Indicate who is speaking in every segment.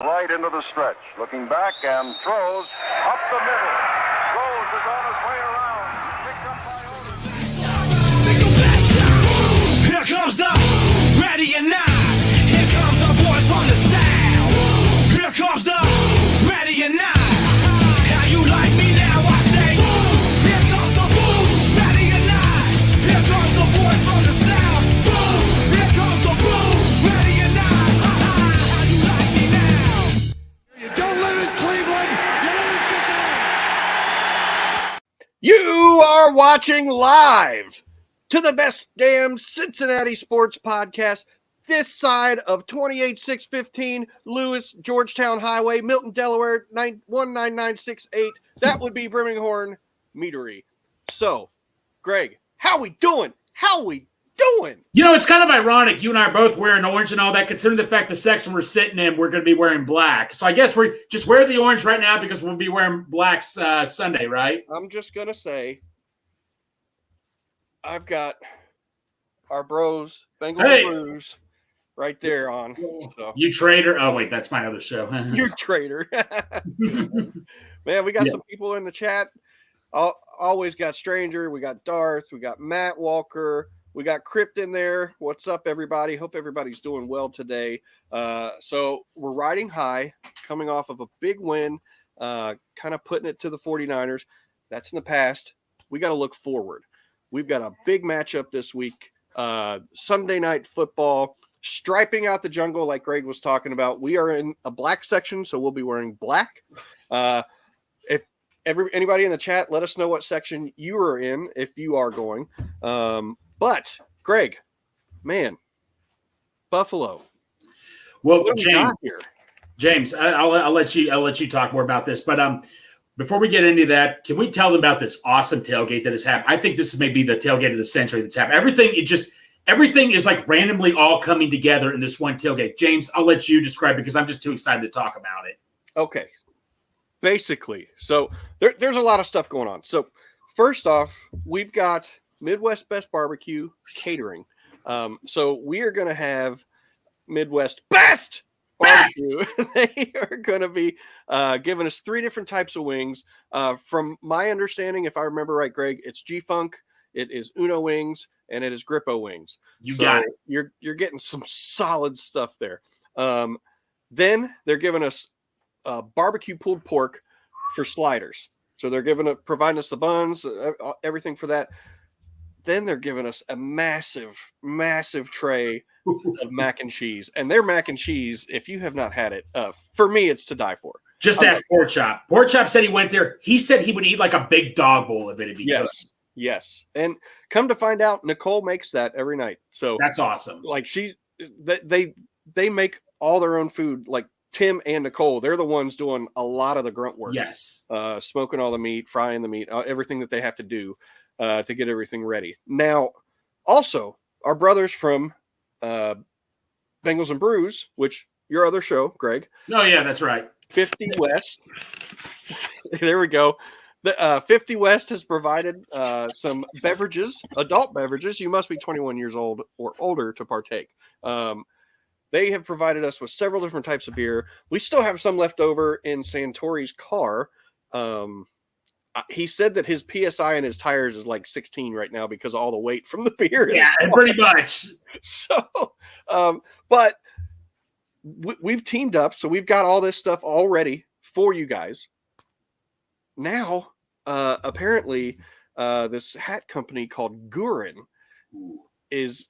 Speaker 1: Right into the stretch, looking back and throws up the middle. Rose is on his way around. Picked up by Otis.
Speaker 2: Here comes the ready or not. Here comes the boys from the south. Here comes the ready or not. How you like me now? I say, here comes the boom, ready or not. Here comes the boys from the south. Boom, here comes the boom, ready or not. How you like me now?
Speaker 3: You don't live in Cleveland, you live in Cincinnati.
Speaker 4: You are watching live to the best damn Cincinnati sports podcast this side of 28615 Lewis Georgetown Highway, Milton, Delaware, 19968. That would be Brimming Meadery. So, Greg, how we doing? How we doing?
Speaker 5: You know, it's kind of ironic. You and I are both wearing orange and all that, considering the fact the section we're sitting in, we're going to be wearing black. So I guess we're just wear the orange right now because we'll be wearing black Sunday, right?
Speaker 4: I'm just going to say, I've got our bros, Bengal Dad, right there on. So.
Speaker 5: You traitor. Oh, wait, that's my other show.
Speaker 4: You traitor. Man, we got some people in the chat. Always got Stranger. We got Darth. We got Matt Walker. We got Crypt in there. What's up, everybody? Hope everybody's doing well today. So we're riding high, coming off of a big win, kind of putting it to the 49ers. That's in the past. We got to look forward. We've got a big matchup this week. SunDey Night Football, striping out the jungle like Greg was talking about. We are in a black section, so we'll be wearing black. If anybody in the chat, let us know what section you are in if you are going. But Greg, man, Buffalo.
Speaker 5: Well,
Speaker 4: what do we got here?
Speaker 5: James, I'll let you talk more about this. But before we get into that, can we tell them about this awesome tailgate that has happened? I think this is maybe the tailgate of the century that's happened. Everything is like randomly all coming together in this one tailgate. James, I'll let you describe it because I'm just too excited to talk about it.
Speaker 4: Okay. Basically, so there's a lot of stuff going on. So first off, we've got Midwest Best Barbecue Catering. So we are going to have Midwest Best Barbecue. They are going to be giving us 3 different types of wings. From my understanding, if I remember right, Greg, it's G-Funk, it is Uno wings, and it is Grippo wings.
Speaker 5: You got it.
Speaker 4: You're getting some solid stuff there. Then they're giving us barbecue pulled pork for sliders. So they're providing us the buns, everything for that. Then they're giving us a massive, massive tray of mac and cheese. And their mac and cheese, if you have not had it, for me, it's to die for.
Speaker 5: Just ask Pork Chop. Pork Chop said he went there. He said he would eat like a big dog bowl of it if he could.
Speaker 4: Yes. And come to find out, Nicole makes that every night. So
Speaker 5: that's awesome.
Speaker 4: Like they make all their own food. Like Tim and Nicole, they're the ones doing a lot of the grunt work.
Speaker 5: Yes.
Speaker 4: Smoking all the meat, frying the meat, everything that they have to do to get everything ready. Now, also, our brothers from Bengals and Brews, which your other show, Greg.
Speaker 5: Oh, yeah, that's right.
Speaker 4: 50 West. There we go. The 50 West has provided some beverages, adult beverages. You must be 21 years old or older to partake. They have provided us with several different types of beer. We still have some left over in Santori's car. He said that his PSI in his tires is like 16 right now because of all the weight from the beer.
Speaker 5: Yeah, pretty much.
Speaker 4: So, but we've teamed up. So we've got all this stuff all ready for you guys. Now, apparently, this hat company called Gurin is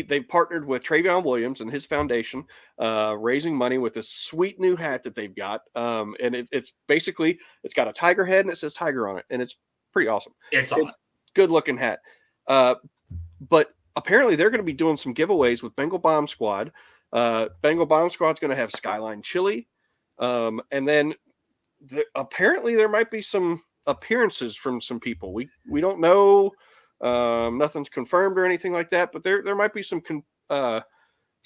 Speaker 4: they've partnered with Travion Williams and his foundation, raising money with this sweet new hat that they've got. And it's basically, it's got a tiger head and it says tiger on it. And it's pretty awesome.
Speaker 5: It's awesome.
Speaker 4: Good looking hat. But apparently they're going to be doing some giveaways with Bengal Bomb Squad. Bengal Bomb Squad's going to have Skyline Chili. And then apparently there might be some appearances from some people. We don't know. Nothing's confirmed or anything like that, but there might be some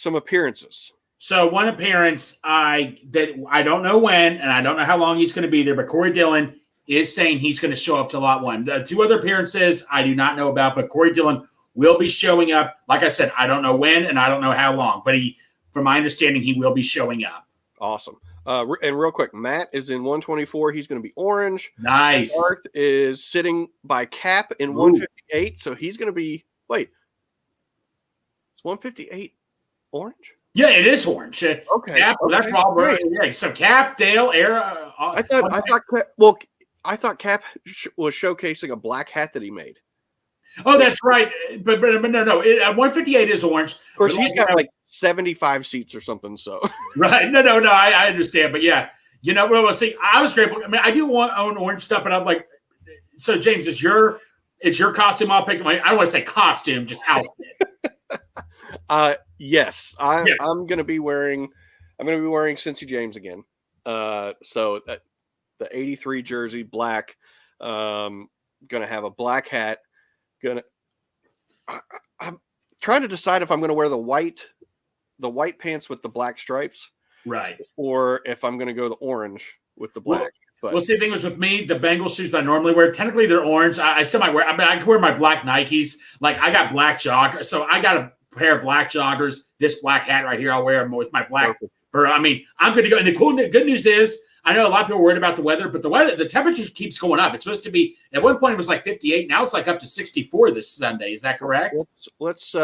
Speaker 4: appearances.
Speaker 5: So one appearance, I don't know when, and I don't know how long he's going to be there, but Corey Dillon is saying he's going to show up to lot 1. The 2 other appearances I do not know about, but Corey Dillon will be showing up. Like I said, I don't know when and I don't know how long, but from my understanding, he will be showing up.
Speaker 4: Awesome. And real quick, Matt is in 124. He's going to be orange.
Speaker 5: Nice.
Speaker 4: Art is sitting by Cap in 158. So he's going to be, wait, it's 158 orange?
Speaker 5: Yeah, it is orange.
Speaker 4: Okay.
Speaker 5: Cap,
Speaker 4: okay.
Speaker 5: That's Rob. Yeah. So Cap, Dale, Era.
Speaker 4: I thought Cap was showcasing a black hat that he made.
Speaker 5: Oh, that's right. But no. 158 is orange.
Speaker 4: Of course, he's got like 75 seats or something. So
Speaker 5: right. No. I understand. But yeah, well, see, I was grateful. I mean, I do own orange stuff, but I'm like, so James, it's your costume. I'll pick I don't want to say costume, just outfit.
Speaker 4: Yes, I'm gonna be wearing Cincy James again. So that the 83 jersey, black. Gonna have a black hat. I'm trying to decide if I'm gonna wear the white pants with the black stripes,
Speaker 5: right,
Speaker 4: or if I'm gonna go the orange with the black.
Speaker 5: Well, see, the thing was with me, the Bengals shoes I normally wear, technically they're orange. I still might wear. I mean, I can wear my black Nikes. Like I got black joggers, so I got a pair of black joggers. This black hat right here, I'll wear them with my black. I mean, I'm good to go. And the good news is, I know a lot of people are worried about the weather, but the temperature keeps going up. It's supposed to be at one point it was like 58. Now it's like up to 64 this Sunday. Is that correct?
Speaker 4: Let's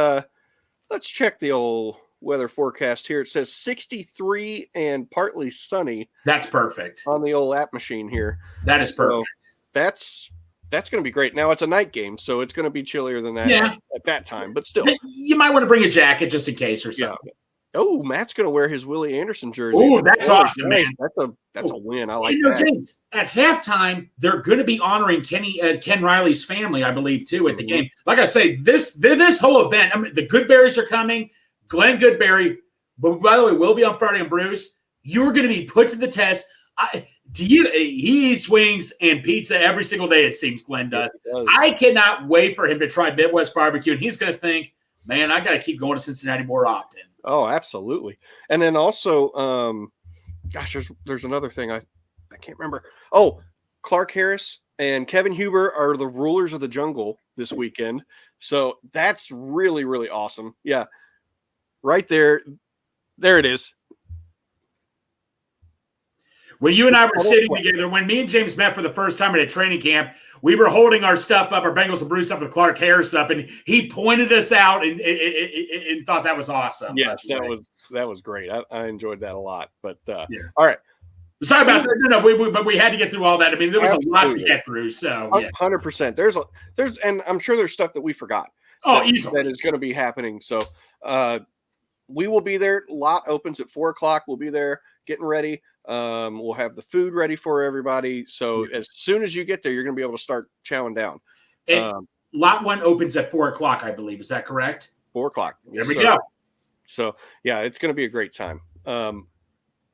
Speaker 4: check the old weather forecast here. It says 63 and partly sunny.
Speaker 5: That's perfect
Speaker 4: on the old app machine here.
Speaker 5: That is perfect.
Speaker 4: So that's going to be great. Now it's a night game, so it's going to be chillier than that at that time. But still,
Speaker 5: you might want to bring a jacket just in case or something. Yeah.
Speaker 4: Oh, Matt's going to wear his Willie Anderson jersey.
Speaker 5: Oh, that's awesome, man.
Speaker 4: That's a win. I like that.
Speaker 5: James, at halftime, they're going to be honoring Ken Riley's family, I believe, too, at the game. Like I say, this whole event, I mean, the Goodberries are coming. Glenn Goodberry, but by the way, will be on Friday on Bruce. You're going to be put to the test. He eats wings and pizza every single day, it seems Glenn does. I cannot wait for him to try Midwest barbecue, and he's going to think, man, I got to keep going to Cincinnati more often.
Speaker 4: Oh, absolutely. And then also, there's another thing I can't remember. Oh, Clark Harris and Kevin Huber are the rulers of the jungle this weekend. So that's really, really awesome. Yeah. Right there. There it is.
Speaker 5: When you and I were sitting together, when me and James met for the first time at a training camp, we were holding our stuff up, our Bengals and Bruce up with Clark Harris up, and he pointed us out and thought that was awesome.
Speaker 4: Yes, that was great. I enjoyed that a lot. But all right.
Speaker 5: Sorry about that. No, but we had to get through all that. I mean, there was a lot to get through. So
Speaker 4: 100%. There's and I'm sure there's stuff that we forgot.
Speaker 5: Oh, easily.
Speaker 4: That is going to be happening. So we will be there. Lot opens at 4:00. We'll be there getting ready. We'll have the food ready for everybody. So as soon as you get there, you're going to be able to start chowing down.
Speaker 5: Lot 1 opens at 4:00, I believe. Is that correct?
Speaker 4: 4:00.
Speaker 5: There we go.
Speaker 4: So yeah, it's going to be a great time.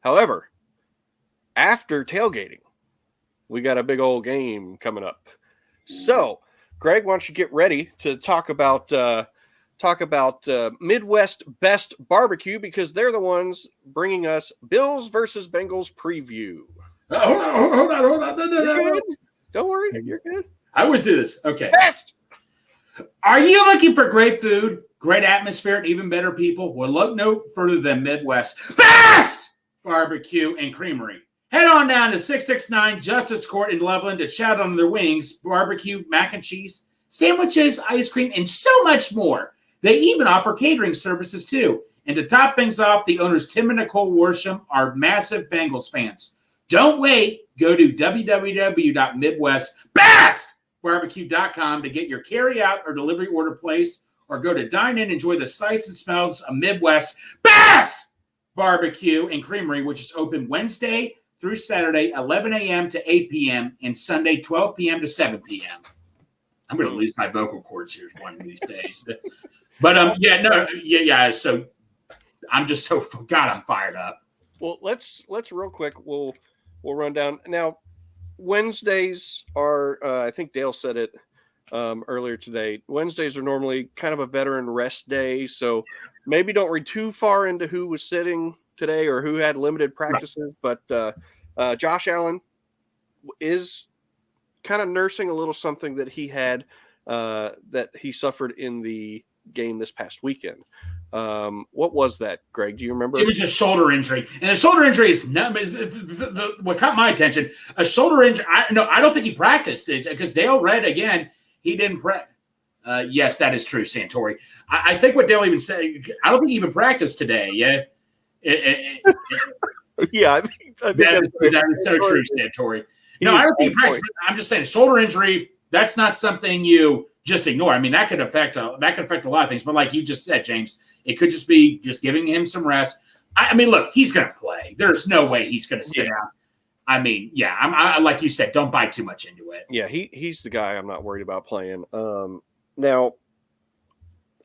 Speaker 4: However, after tailgating, we got a big old game coming up. So Greg, why don't you get ready to talk about Midwest Best Barbecue, because they're the ones bringing us Bills versus Bengals preview.
Speaker 5: Hold on.
Speaker 4: No. Don't worry, you're good.
Speaker 5: I always do this. Okay.
Speaker 4: Best.
Speaker 5: Are you looking for great food, great atmosphere, and even better people? Well, look no further than Midwest Best Barbecue and Creamery. Head on down to 669 Justice Court in Loveland to shout on their wings, barbecue, mac and cheese, sandwiches, ice cream, and so much more. They even offer catering services, too. And to top things off, the owners, Tim and Nicole Worsham, are massive Bengals fans. Don't wait. Go to www.midwestbestbarbecue.com to get your carry-out or delivery order placed, or go to dine in and enjoy the sights and smells of Midwest Best Barbecue and Creamery, which is open Wednesday through Saturday, 11 a.m. to 8 p.m., and Sunday, 12 p.m. to 7 p.m. I'm going to lose my vocal cords here one of these days. But so I'm just I'm fired up.
Speaker 4: Well, let's real quick. We'll run down now. Wednesdays are I think Dale said it earlier today. Wednesdays are normally kind of a veteran rest day, so maybe don't read too far into who was sitting today or who had limited practices. Right. But Josh Allen is kind of nursing a little something that he had that he suffered in the game this past weekend. What was that, Greg? Do you remember?
Speaker 5: It was a shoulder injury, and a shoulder injury is not what caught my attention. A shoulder injury. I don't think he practiced because Dale read again. He didn't practice. Yes, that is true, Santori. I think what Dale even said. I don't think he even practiced today. Yeah.
Speaker 4: Yeah, I think
Speaker 5: that is so true, Santori. I don't think he practiced. I'm just saying, shoulder injury. That's not something you just ignore. I mean, that could affect a lot of things. But like you just said, James, it could just be just giving him some rest. I mean, look, he's going to play. There's no way he's going to sit out. I mean, yeah, I like you said, don't buy too much into it.
Speaker 4: Yeah, he's the guy I'm not worried about playing. Now,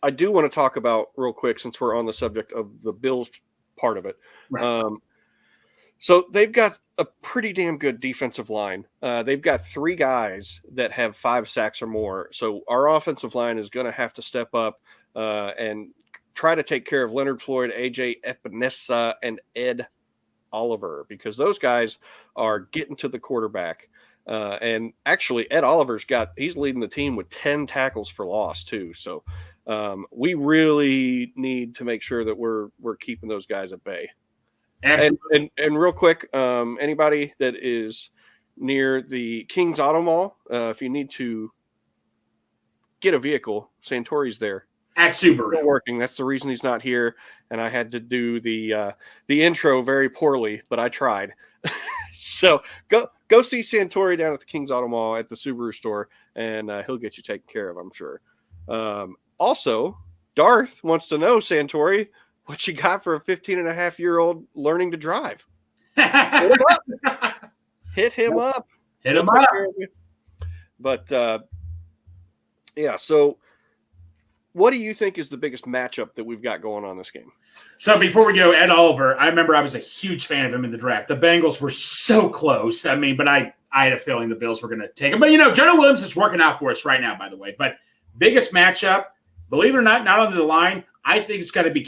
Speaker 4: I do want to talk about real quick, since we're on the subject of the Bills part of it.
Speaker 5: Right.
Speaker 4: So they've got a pretty damn good defensive line. They've got 3 guys that have 5 sacks or more. So our offensive line is going to have to step up and try to take care of Leonard Floyd, AJ Epinesa, and Ed Oliver, because those guys are getting to the quarterback. And actually, Ed Oliver's he's leading the team with 10 tackles for loss too. So we really need to make sure that we're keeping those guys at bay.
Speaker 5: Absolutely.
Speaker 4: And real quick, anybody that is near the King's Auto Mall, if you need to get a vehicle, Santori's there.
Speaker 5: At Subaru.
Speaker 4: Still working. That's the reason he's not here. And I had to do the intro very poorly, but I tried. So go see Santori down at the King's Auto Mall at the Subaru store, and he'll get you taken care of, I'm sure. Also, Darth wants to know, Santori, what you got for a 15-and-a-half-year-old learning to drive. Hit him up.
Speaker 5: Hit him up.
Speaker 4: But, yeah, so what do you think is the biggest matchup that we've got going on this game?
Speaker 5: So before we go, Ed Oliver, I remember I was a huge fan of him in the draft. The Bengals were so close. I mean, but I had a feeling the Bills were going to take him. But, Jonah Williams is working out for us right now, by the way. But biggest matchup, believe it or not on the line, I think it's got to be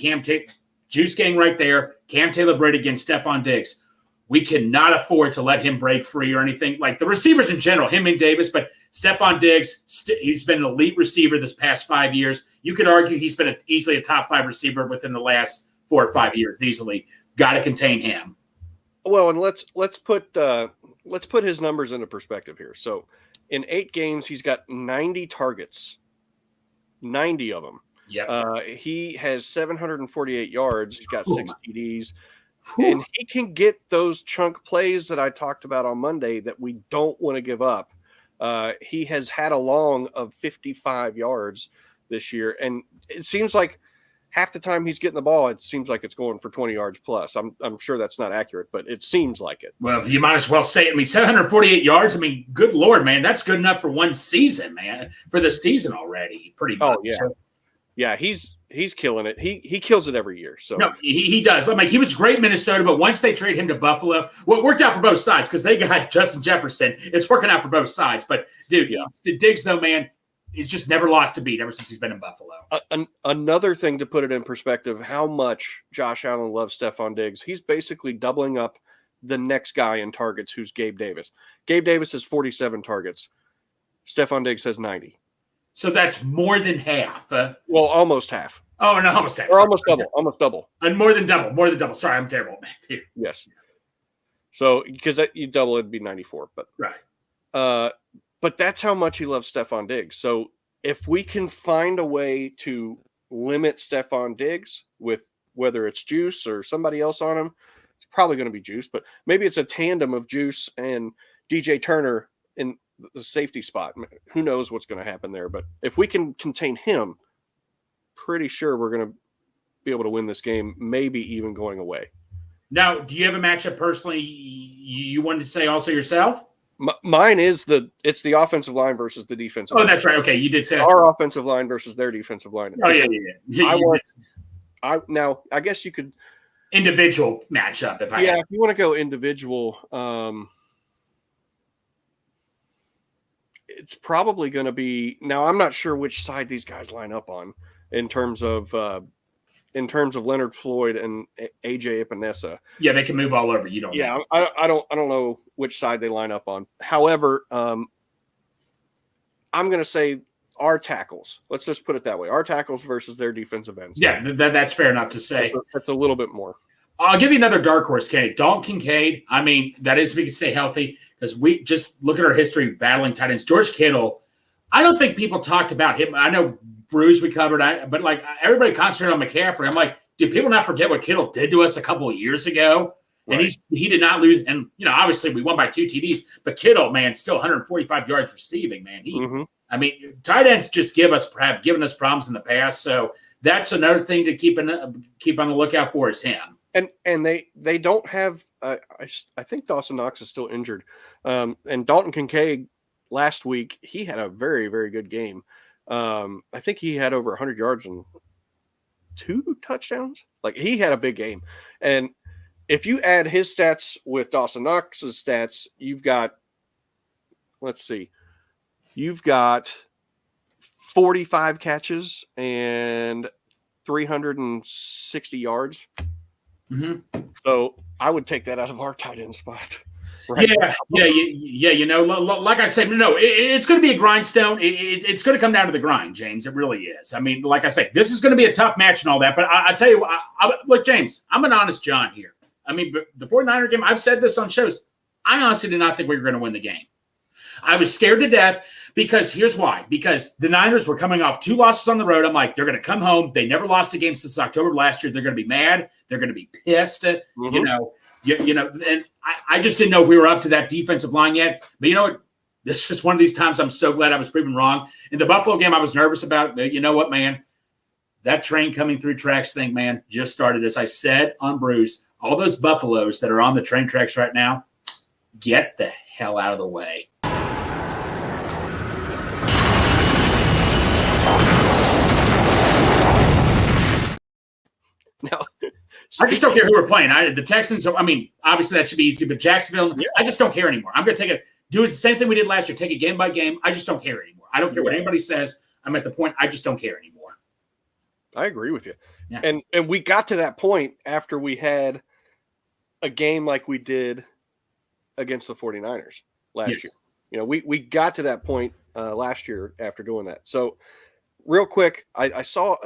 Speaker 5: Juice Gang right there, Cam Taylor-Britt against Stephon Diggs. We cannot afford to let him break free or anything. Like the receivers in general, him and Davis, but Stephon Diggs, he's been an elite receiver this past 5 years. You could argue he's been easily a top 5 receiver within the last 4 or 5 years, easily. Got to contain him.
Speaker 4: Well, and let's put his numbers into perspective here. So in 8 games, he's got 90 targets, 90 of them.
Speaker 5: Yeah.
Speaker 4: He has 748 yards. He's got 6 TDs. And he can get those chunk plays that I talked about on Monday that we don't want to give up. He has had a long of 55 yards this year. And it seems like half the time he's getting the ball, it seems like it's going for 20 yards plus. I'm sure that's not accurate, but it seems like it.
Speaker 5: Well, you might as well say it. I mean, 748 yards. I mean, good Lord, man. That's good enough for one season, man. For the season already, pretty much.
Speaker 4: Oh, yeah. Yeah, he's killing it. He kills it every year. So
Speaker 5: no, he does. I mean, he was great in Minnesota, but once they trade him to Buffalo, well, it worked out for both sides because they got Justin Jefferson. It's working out for both sides. But dude, Diggs though, man, he's just never lost a beat ever since he's been in Buffalo.
Speaker 4: Another thing to put it in perspective, how much Josh Allen loves Stephon Diggs. He's basically doubling up the next guy in targets, who's Gabe Davis. Gabe Davis has 47 targets. Stephon Diggs has 90.
Speaker 5: So that's more than half.
Speaker 4: Well, almost half.
Speaker 5: Oh, no, almost half.
Speaker 4: Or almost double. Almost double.
Speaker 5: And more than double. Sorry, I'm terrible at math.
Speaker 4: Yes. So, because you double, it'd be 94. But
Speaker 5: right.
Speaker 4: But that's how much he loves Stephon Diggs. So, if we can find a way to limit Stephon Diggs with whether it's Juice or somebody else on him, it's probably going to be Juice. But maybe it's a tandem of Juice and DJ Turner in the safety spot. Who knows what's going to happen there? But if we can contain him, pretty sure we're going to be able to win this game, maybe even going away.
Speaker 5: Now, do you have a matchup personally you wanted to say also yourself?
Speaker 4: Mine is it's the offensive line versus the defensive line.
Speaker 5: Oh, that's right. Okay, you did say
Speaker 4: our offensive line versus their defensive line.
Speaker 5: Oh, yeah.
Speaker 4: Now, I guess you could
Speaker 5: individual matchup if
Speaker 4: you want to go individual. It's probably going to be now. I'm not sure which side these guys line up on in terms of Leonard Floyd and AJ Epinesa.
Speaker 5: Yeah, they can move all over. You don't.
Speaker 4: Yeah, know. I don't know which side they line up on. However, I'm going to say our tackles. Let's just put it that way. Our tackles versus their defensive ends.
Speaker 5: Yeah, that's fair enough to say.
Speaker 4: That's a little bit more.
Speaker 5: I'll give you another dark horse candidate. Dalton Kincaid. I mean, that is if we can stay healthy, because we just look at our history battling tight ends. George Kittle, I don't think people talked about him. I know Bruce we covered, but like everybody concentrated on McCaffrey. I'm like, do people not forget what Kittle did to us a couple of years ago? Right. And he did not lose. And, obviously we won by 2 TDs, but Kittle, man, still 145 yards receiving, man. I mean, tight ends just have given us problems in the past. So that's another thing to keep on the lookout for is him.
Speaker 4: And they don't have I think Dawson Knox is still injured. And Dalton Kincaid last week, he had a very, very good game. I think he had over 100 yards and 2 touchdowns. Like, he had a big game. And if you add his stats with Dawson Knox's stats, you've got 45 catches and 360 yards.
Speaker 5: Mm-hmm.
Speaker 4: So I would take that out of our tight end spot.
Speaker 5: Right? Yeah. Like I said, it's going to be a grindstone. It's going to come down to the grind, James. It really is. I mean, like I say, this is going to be a tough match and all that. But I tell you, look, James, I'm an honest John here. I mean, the 49er game, I've said this on shows. I honestly did not think we were going to win the game. I was scared to death because here's why. Because the Niners were coming off 2 losses on the road. I'm like, they're going to come home. They never lost a game since October last year. They're going to be mad. They're going to be pissed. And I just didn't know if we were up to that defensive line yet. But you know what? This is one of these times I'm so glad I was proven wrong. In the Buffalo game, I was nervous about it. But you know what, man? That train coming through tracks thing, man, just started. As I said on Bruce, all those Buffaloes that are on the train tracks right now, get the hell out of the way.
Speaker 4: No,
Speaker 5: I just don't care who we're playing. The Texans, I mean, obviously that should be easy, but Jacksonville, I just don't care anymore. I'm going to take it. Do the same thing we did last year. Take it game by game. I just don't care anymore. I don't care what anybody says. I'm at the point I just don't care anymore.
Speaker 4: I agree with you.
Speaker 5: Yeah.
Speaker 4: And we got to that point after we had a game like we did against the 49ers last year. We got to that point last year after doing that. So real quick, I saw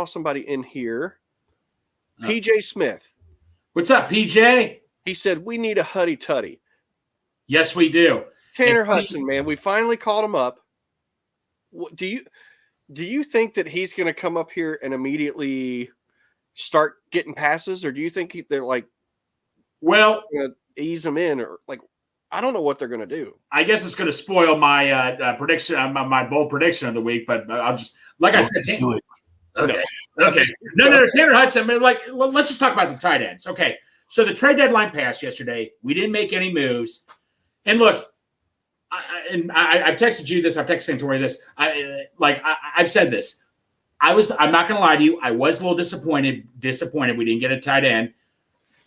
Speaker 4: somebody in here. PJ Smith.
Speaker 5: What's up, PJ?
Speaker 4: He said, we need a Huddy Tuddy.
Speaker 5: Yes, we do.
Speaker 4: Tanner Hudson, man, we finally called him up. What, do you think that he's going to come up here and immediately start getting passes, or do you think they're like,
Speaker 5: well,
Speaker 4: going to ease him in, or like, I don't know what they're going to do.
Speaker 5: I guess it's going to spoil my prediction, my bold prediction of the week, but I'll just, like I said, Okay. No. Tanner Hudson. I mean, let's just talk about the tight ends. Okay. So the trade deadline passed yesterday. We didn't make any moves. And look, I've texted you this. I've texted Santori this. I've said this. I'm not going to lie to you. I was a little disappointed we didn't get a tight end.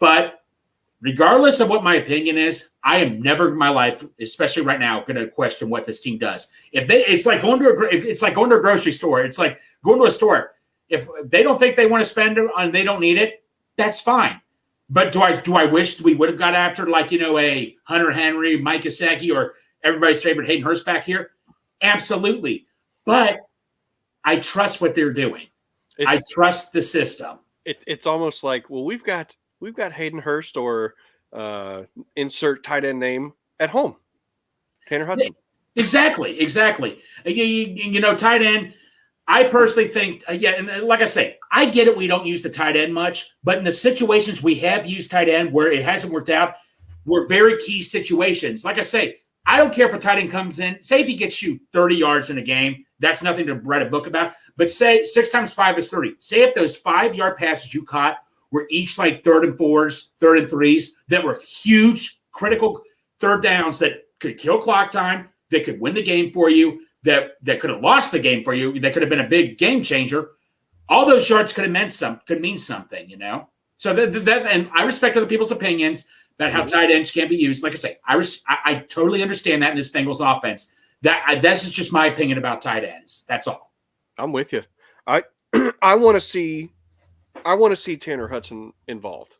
Speaker 5: But regardless of what my opinion is, I am never in my life, especially right now, going to question what this team does. It's like going to a grocery store. It's like going to a store. If they don't think they want to spend it and they don't need it, that's fine. But do I wish we would have got after a Hunter Henry, Mike Gesicki, or everybody's favorite Hayden Hurst back here? Absolutely. But I trust what they're doing. I trust the system.
Speaker 4: It's almost like, well, we've got Hayden Hurst or insert tight end name at home. Tanner Hudson.
Speaker 5: Exactly. Tight end. I personally think, and like I say, I get it. We don't use the tight end much, but in the situations we have used tight end where it hasn't worked out, were very key situations. Like I say, I don't care if a tight end comes in. Say if he gets you 30 yards in a game, that's nothing to write a book about. But say 6 times 5 is 30. Say if those 5-yard passes you caught were each like 3rd and 4s, 3rd and 3s, that were huge, critical third downs that could kill clock time, that could win the game for you, that could have lost the game for you, that could have been a big game changer. All those yards could mean something, So that and I respect other people's opinions about how tight ends can't be used. Like I say, I totally understand that in this Bengals offense. That's just my opinion about tight ends. That's all.
Speaker 4: I'm with you. I want to see Tanner Hudson involved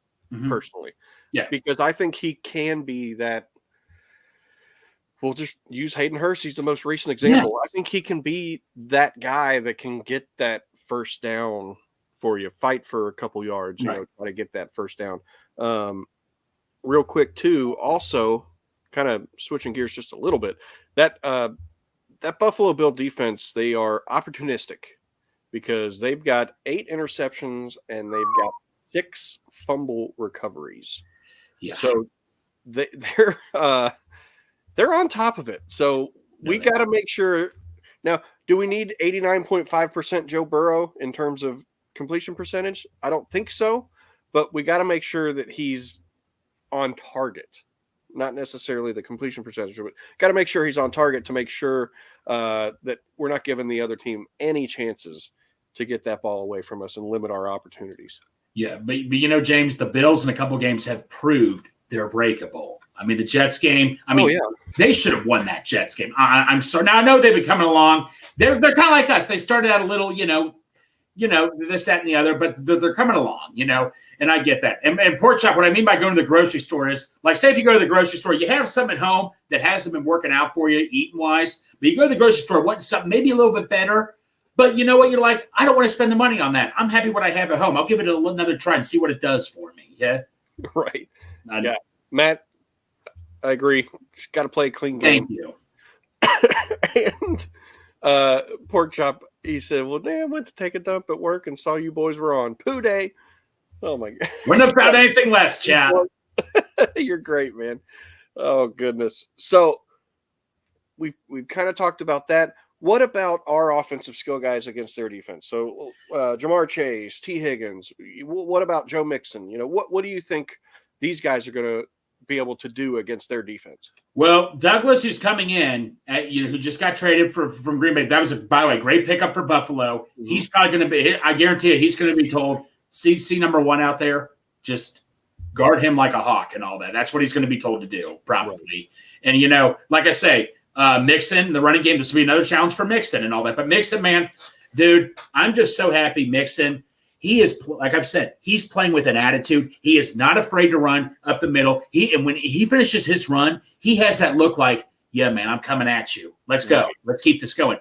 Speaker 4: personally.
Speaker 5: Yeah,
Speaker 4: because I think he can be that we'll just use Hayden Hurst. He's the most recent example.
Speaker 5: Yes.
Speaker 4: I think he can be that guy that can get that first down for you, fight for a couple yards,
Speaker 5: Right.
Speaker 4: try to get that first down. Real quick, too, also kind of switching gears just a little bit, that Buffalo Bill defense, they are opportunistic because they've got 8 interceptions and they've got 6 fumble recoveries.
Speaker 5: Yeah.
Speaker 4: So they're on top of it. So we got to make sure. Now, do we need 89.5% Joe Burrow in terms of completion percentage? I don't think so, but we got to make sure that he's on target, not necessarily the completion percentage, but got to make sure he's on target to make sure that we're not giving the other team any chances to get that ball away from us and limit our opportunities.
Speaker 5: Yeah, but James, the Bills in a couple games have proved they're breakable. I mean, the Jets game, they should have won that Jets game. I'm sorry. Now, I know they've been coming along. They're kind of like us. They started out a little, this, that, and the other, but they're coming along, and I get that. And Pork Chop, what I mean by going to the grocery store is, like, say if you go to the grocery store, you have something at home that hasn't been working out for you eating-wise, but you go to the grocery store wanting something maybe a little bit better, but you know what? You're like, I don't want to spend the money on that. I'm happy what I have at home. I'll give it another try and see what it does for me. Yeah?
Speaker 4: Right. Yeah. Matt, I agree. Just got to play a clean game.
Speaker 5: Thank you.
Speaker 4: And Pork Chop, he said, well, damn, I went to take a dump at work and saw you boys were on. Poo day. Oh, my God.
Speaker 5: Wouldn't have found anything less, Chap.
Speaker 4: You're great, man. Oh, goodness. So we've kind of talked about that. What about our offensive skill guys against their defense? So Jamar Chase, T. Higgins. What about Joe Mixon? What do you think these guys are going to be able to do against their defense?
Speaker 5: Well, Douglas, who's coming in, who just got traded from Green Bay, that was, by the way, great pickup for Buffalo. Mm-hmm. He's probably going to be, I guarantee you, he's going to be told, see number 1 out there, just guard him like a hawk and all that. That's what he's going to be told to do, probably. Right. And, like I say, Mixon, the running game, this will be another challenge for Mixon and all that. But Mixon, man, dude, I'm just so happy Mixon. He is, like I've said, he's playing with an attitude. He is not afraid to run up the middle. And when he finishes his run, he has that look like, yeah, man, I'm coming at you. Let's go. Let's keep this going.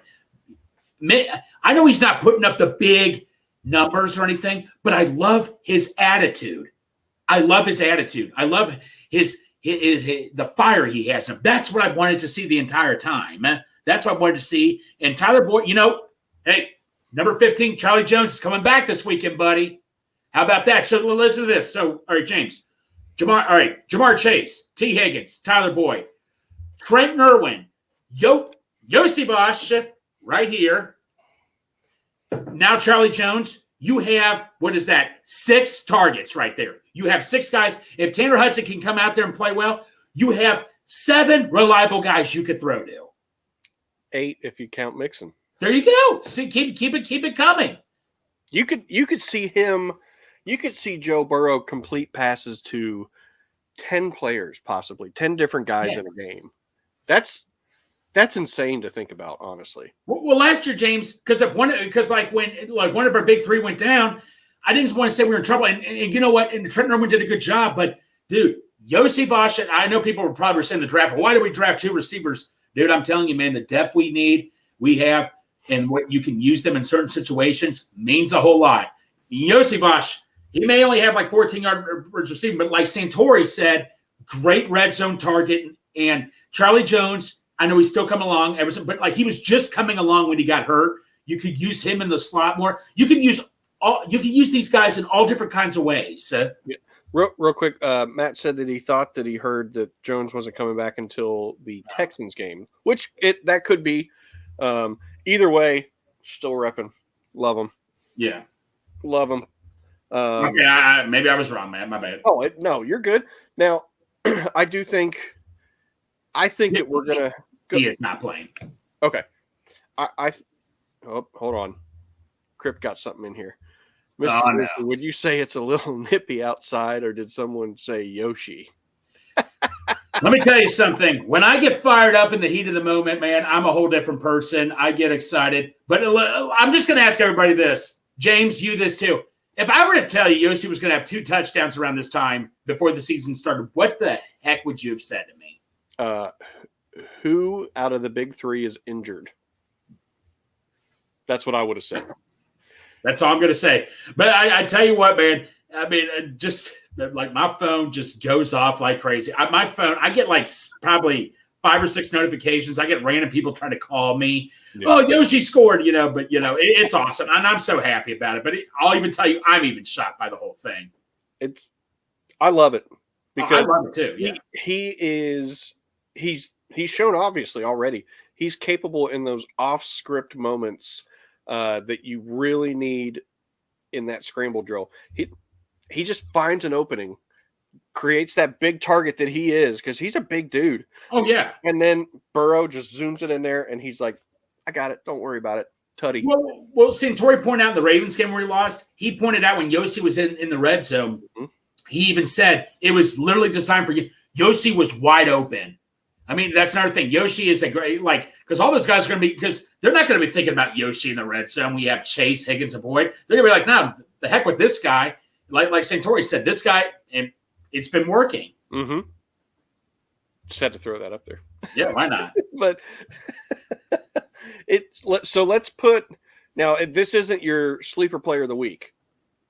Speaker 5: I know he's not putting up the big numbers or anything, but I love his attitude. I love his attitude. I love his the fire he has. That's what I wanted to see the entire time. That's what I wanted to see. And Tyler Boyd, hey, number 15, Charlie Jones is coming back this weekend, buddy. How about that? So listen to this. So, all right, James. Jamar Chase, T. Higgins, Tyler Boyd, Trent Irwin, Yossi Bosch right here. Now Charlie Jones, you have, 6 targets right there. You have 6 guys. If Tanner Hudson can come out there and play well, you have 7 reliable guys you could throw to.
Speaker 4: 8 if you count Mixon.
Speaker 5: There you go. See, keep it coming.
Speaker 4: You could see him. You could see Joe Burrow complete passes to 10 players, possibly 10 different guys in a game. That's insane to think about, honestly.
Speaker 5: Well, last year, James, because when one of our big 3 went down, I didn't want to say we were in trouble. And you know what? And Trent Irwin did a good job. But dude, Yossi Bosch, I know people were probably saying the draft. Why did we draft 2 receivers? Dude, I'm telling you, man, the depth we need, we have, and what you can use them in certain situations means a whole lot. Yossi Bosch, he may only have like 14-yard receiving, but like Santori said, great red zone target. And Charlie Jones, I know he's still coming along, but like he was just coming along when he got hurt. You could use him in the slot more. You can use these guys in all different kinds of ways.
Speaker 4: Yeah. Real quick, Matt said that he thought that he heard that Jones wasn't coming back until the Texans game, which that could be. Either way, still repping. Love him.
Speaker 5: Yeah.
Speaker 4: Love him.
Speaker 5: Okay, maybe I was wrong, man. My bad.
Speaker 4: Oh, no, you're good. Now, I think that we're going to –
Speaker 5: He is not playing.
Speaker 4: Okay. Hold on. Crip got something in here. Mr.
Speaker 5: No.
Speaker 4: Would you say it's a little nippy outside, or did someone say Yoshi?
Speaker 5: Let me tell you something. When I get fired up in the heat of the moment, man, I'm a whole different person. I get excited. But I'm just going to ask everybody this. James, you this too. If I were to tell you Yoshi was going to have 2 touchdowns around this time before the season started, what the heck would you have said to me?
Speaker 4: who out of the big three is injured? That's what I would have said.
Speaker 5: That's all I'm going to say. But I tell you what, man. I mean, just like my phone just goes off like crazy. My phone, I get like probably 5 or 6 notifications. I get random people trying to call me. Yeah. Oh, Yoshi scored, but it's awesome. And I'm so happy about it. But I'll even tell you, I'm even shocked by the whole thing.
Speaker 4: I love it because
Speaker 5: I love it too. Yeah.
Speaker 4: He's shown obviously already. He's capable in those off script moments that you really need in that scramble drill. He just finds an opening, creates that big target that he is, because he's a big dude.
Speaker 5: Oh, yeah.
Speaker 4: And then Burrow just zooms it in there, and he's like, I got it. Don't worry about it. Tutty.
Speaker 5: Well, Santori pointed out in the Ravens game where he lost, he pointed out when Yossi was in the red zone, he even said it was literally designed for you. Yossi was wide open. I mean, that's another thing. Yoshi is a great, because all those guys are going to be, because they're not going to be thinking about Yoshi in the red zone. We have Chase, Higgins, and Boyd. They're going to be like, no, the heck with this guy. Like Santori said, this guy, and it's been working.
Speaker 4: Mm-hmm. Just had to throw that up there.
Speaker 5: Yeah, why not?
Speaker 4: But so let's put now. This isn't your sleeper player of the week.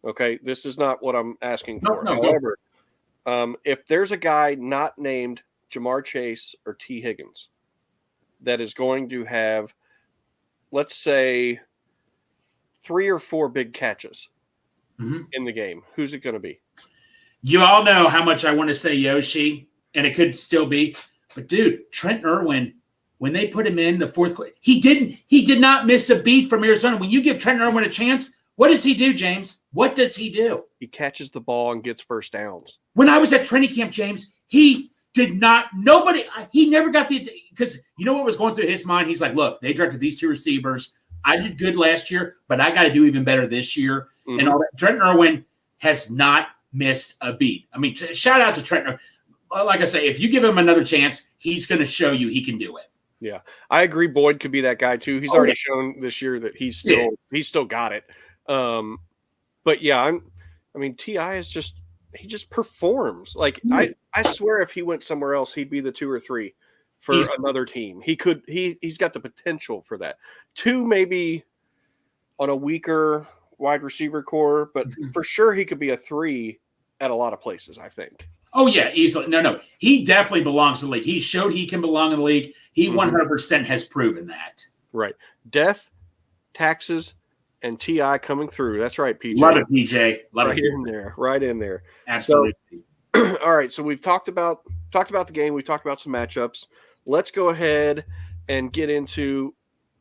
Speaker 4: Okay, this is not what I'm asking for.
Speaker 5: No,
Speaker 4: however, if there's a guy not named Jamar Chase or T. Higgins that is going to have, let's say, 3 or 4 big catches in the game, who's it going to be?
Speaker 5: You all know how much I want to say Yoshi, and it could still be. But, dude, Trent Irwin, when they put him in the fourth quarter, he did not miss a beat from Arizona. When you give Trent Irwin a chance, what does he do, James? What does he do?
Speaker 4: He catches the ball and gets first downs.
Speaker 5: When I was at training camp, James, he never got because you know what was going through his mind? He's like, look, they drafted these 2 receivers. I did good last year, but I got to do even better this year. Mm-hmm. And all that. Trent Irwin has not missed a beat. I mean, shout out to Trent Irwin. Like I say, if you give him another chance, he's going to show you he can do it.
Speaker 4: Yeah, I agree. Boyd could be that guy too. He's already shown this year that he's still got it. But yeah, I mean, T.I. is he just performs. Like I swear, if he went somewhere else, he'd be the 2 or 3 for another team. He's got the potential for that. 2 maybe on a weaker wide receiver core, but for sure he could be a 3 at a lot of places, I think.
Speaker 5: Oh, yeah, easily. No. He definitely belongs in the league. He showed he can belong in the league. He 100% has proven that.
Speaker 4: Right. Death, taxes, and T.I. coming through. That's right, PJ.
Speaker 5: Love it, PJ.
Speaker 4: Right in there.
Speaker 5: Absolutely.
Speaker 4: So, all right, so we've talked about the game. We talked about some matchups. Let's go ahead and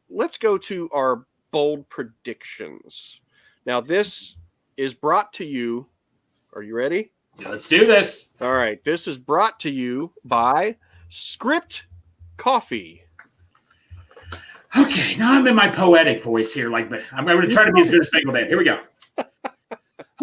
Speaker 4: let's go to our bold predictions. Now, this is brought to you. Are you ready?
Speaker 5: Yeah, let's do this.
Speaker 4: All right. This is brought to you by Script Coffee.
Speaker 5: Okay, now I'm in my poetic voice here. I'm going to try to be as good as Bengal Dad. Here we go.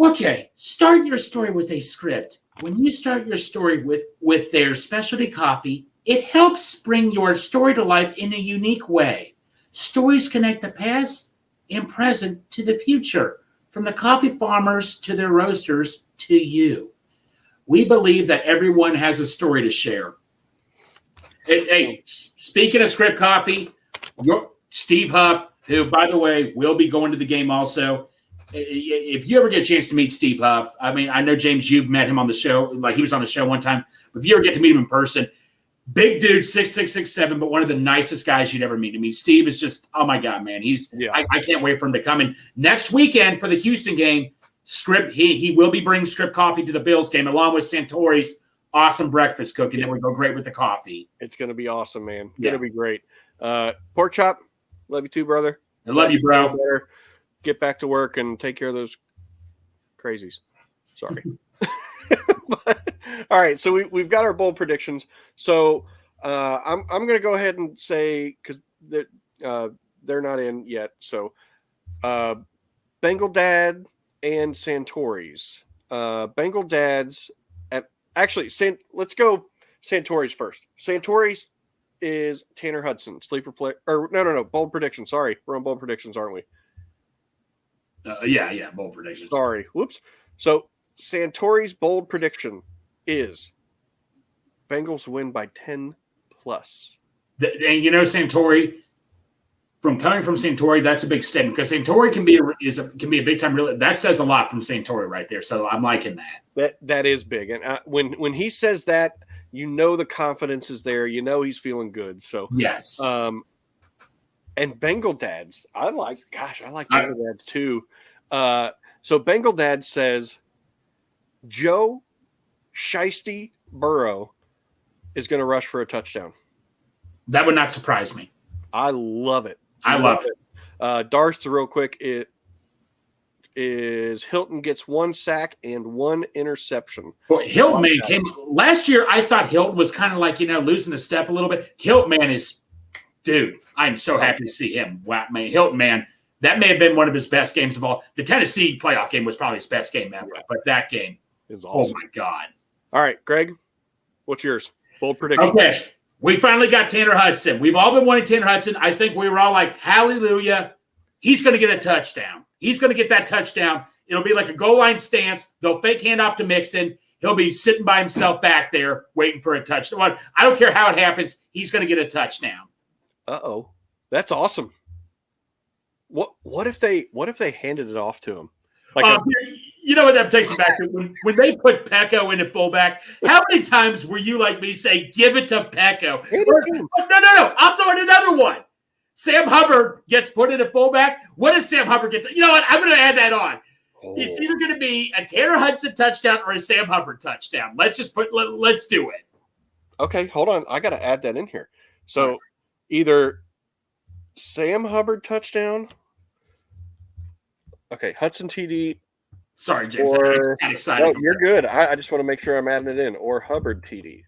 Speaker 5: Okay, start your story with a script. When you start your story with their specialty coffee, it helps bring your story to life in a unique way. Stories connect the past and present to the future, from the coffee farmers to their roasters to you. We believe that everyone has a story to share. Hey, speaking of Script Coffee, Steve Huff, who, by the way, will be going to the game also. If you ever get a chance to meet Steve Huff, I mean, I know, James, you've met him on the show. Like, he was on the show one time. But if you ever get to meet him in person, big dude, 6'6", 6'7", but one of the nicest guys you'd ever meet. I mean, Steve is just, oh, my God, man. I can't wait for him to come in. Next weekend for the Houston game, he will be bringing Script Coffee to the Bills game, along with Santori's awesome breakfast cooking that would go great with the coffee.
Speaker 4: It's going to be awesome, man. It's going to be great. Pork Chop, love you too, brother.
Speaker 5: I love you, bro.
Speaker 4: Get back to work and take care of those crazies. Sorry. All right, so we've got our bold predictions. So I'm going to go ahead and say, because they're not in yet. So Bengal Dad and Santori's. Bengal Dad's let's go Santori's first. Santori's is Tanner Hudson, sleeper play, or no, bold prediction. Sorry, we're on bold predictions, aren't we?
Speaker 5: Yeah, bold predictions.
Speaker 4: Sorry, whoops. So Santori's bold prediction is Bengals win by 10+.
Speaker 5: And Santori, coming from Santori, that's a big statement because Santori can be a big time. Really, that says a lot from Santori right there. So I'm liking that.
Speaker 4: That is big, and when he says that, the confidence is there. He's feeling good. So
Speaker 5: yes.
Speaker 4: And Bengal Dads, I like Bengal Dads too. So Bengal Dad says Joe Shiesty Burrow is going to rush for a touchdown.
Speaker 5: That would not surprise me.
Speaker 4: I love it.
Speaker 5: I love it.
Speaker 4: Darth, real quick, it is Hilton gets 1 sack and 1 interception.
Speaker 5: Boy, Hilton, man, came last year. I thought Hilton was kind of like, losing a step a little bit. Hilton, man, is dude. I'm so happy to see him. Wow, man, Hilton, man, that may have been one of his best games of all. The Tennessee playoff game was probably his best game ever, but that game
Speaker 4: is awesome.
Speaker 5: Oh my God.
Speaker 4: All right, Greg, what's yours? Bold prediction.
Speaker 5: Okay. We finally got Tanner Hudson. We've all been wanting Tanner Hudson. I think we were all like, hallelujah. He's going to get a touchdown. He's going to get that touchdown. It'll be like a goal line stance. They'll fake handoff to Mixon. He'll be sitting by himself back there waiting for a touchdown. I don't care how it happens. He's going to get a touchdown.
Speaker 4: Uh-oh. That's awesome. What if they handed it off to him?
Speaker 5: You know what that takes me back to? When they put Pecco into fullback, how many times were you like me say, give it to Pecco? No. I'll throw in another one. Sam Hubbard gets put into fullback. What if Sam Hubbard gets – you know what? I'm going to add that on. Oh. It's either going to be a Tanner Hudson touchdown or a Sam Hubbard touchdown. Let's do it.
Speaker 4: Okay, hold on. I got to add that in here. So either Sam Hubbard touchdown – okay, Hudson TD.
Speaker 5: Sorry, James. I got excited.
Speaker 4: No, you're good. I just want to make sure I'm adding it in. Or Hubbard TD.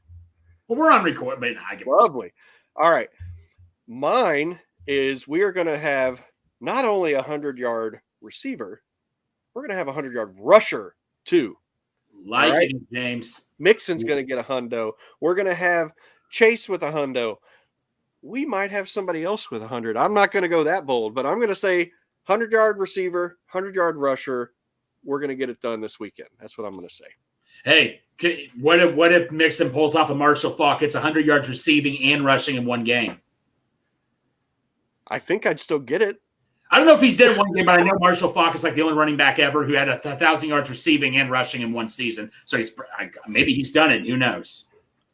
Speaker 5: Well, we're on record, but I get
Speaker 4: lovely. All right. Mine is we are going to have not only a 100-yard receiver, we're going to have a 100-yard rusher too.
Speaker 5: Like it, James.
Speaker 4: Mixon's going to get a hundo. We're going to have Chase with a hundo. We might have somebody else with 100. I'm not going to go that bold, but I'm going to say 100-yard receiver, 100-yard rusher. We're going to get it done this weekend. That's what I'm going to say.
Speaker 5: Hey, what if Mixon pulls off a Marshall Faulk? It's 100 yards receiving and rushing in one game.
Speaker 4: I think I'd still get it.
Speaker 5: I don't know if he's did it one game, but I know Marshall Faulk is like the only running back ever who had 1,000 yards receiving and rushing in one season. So maybe he's done it. Who knows?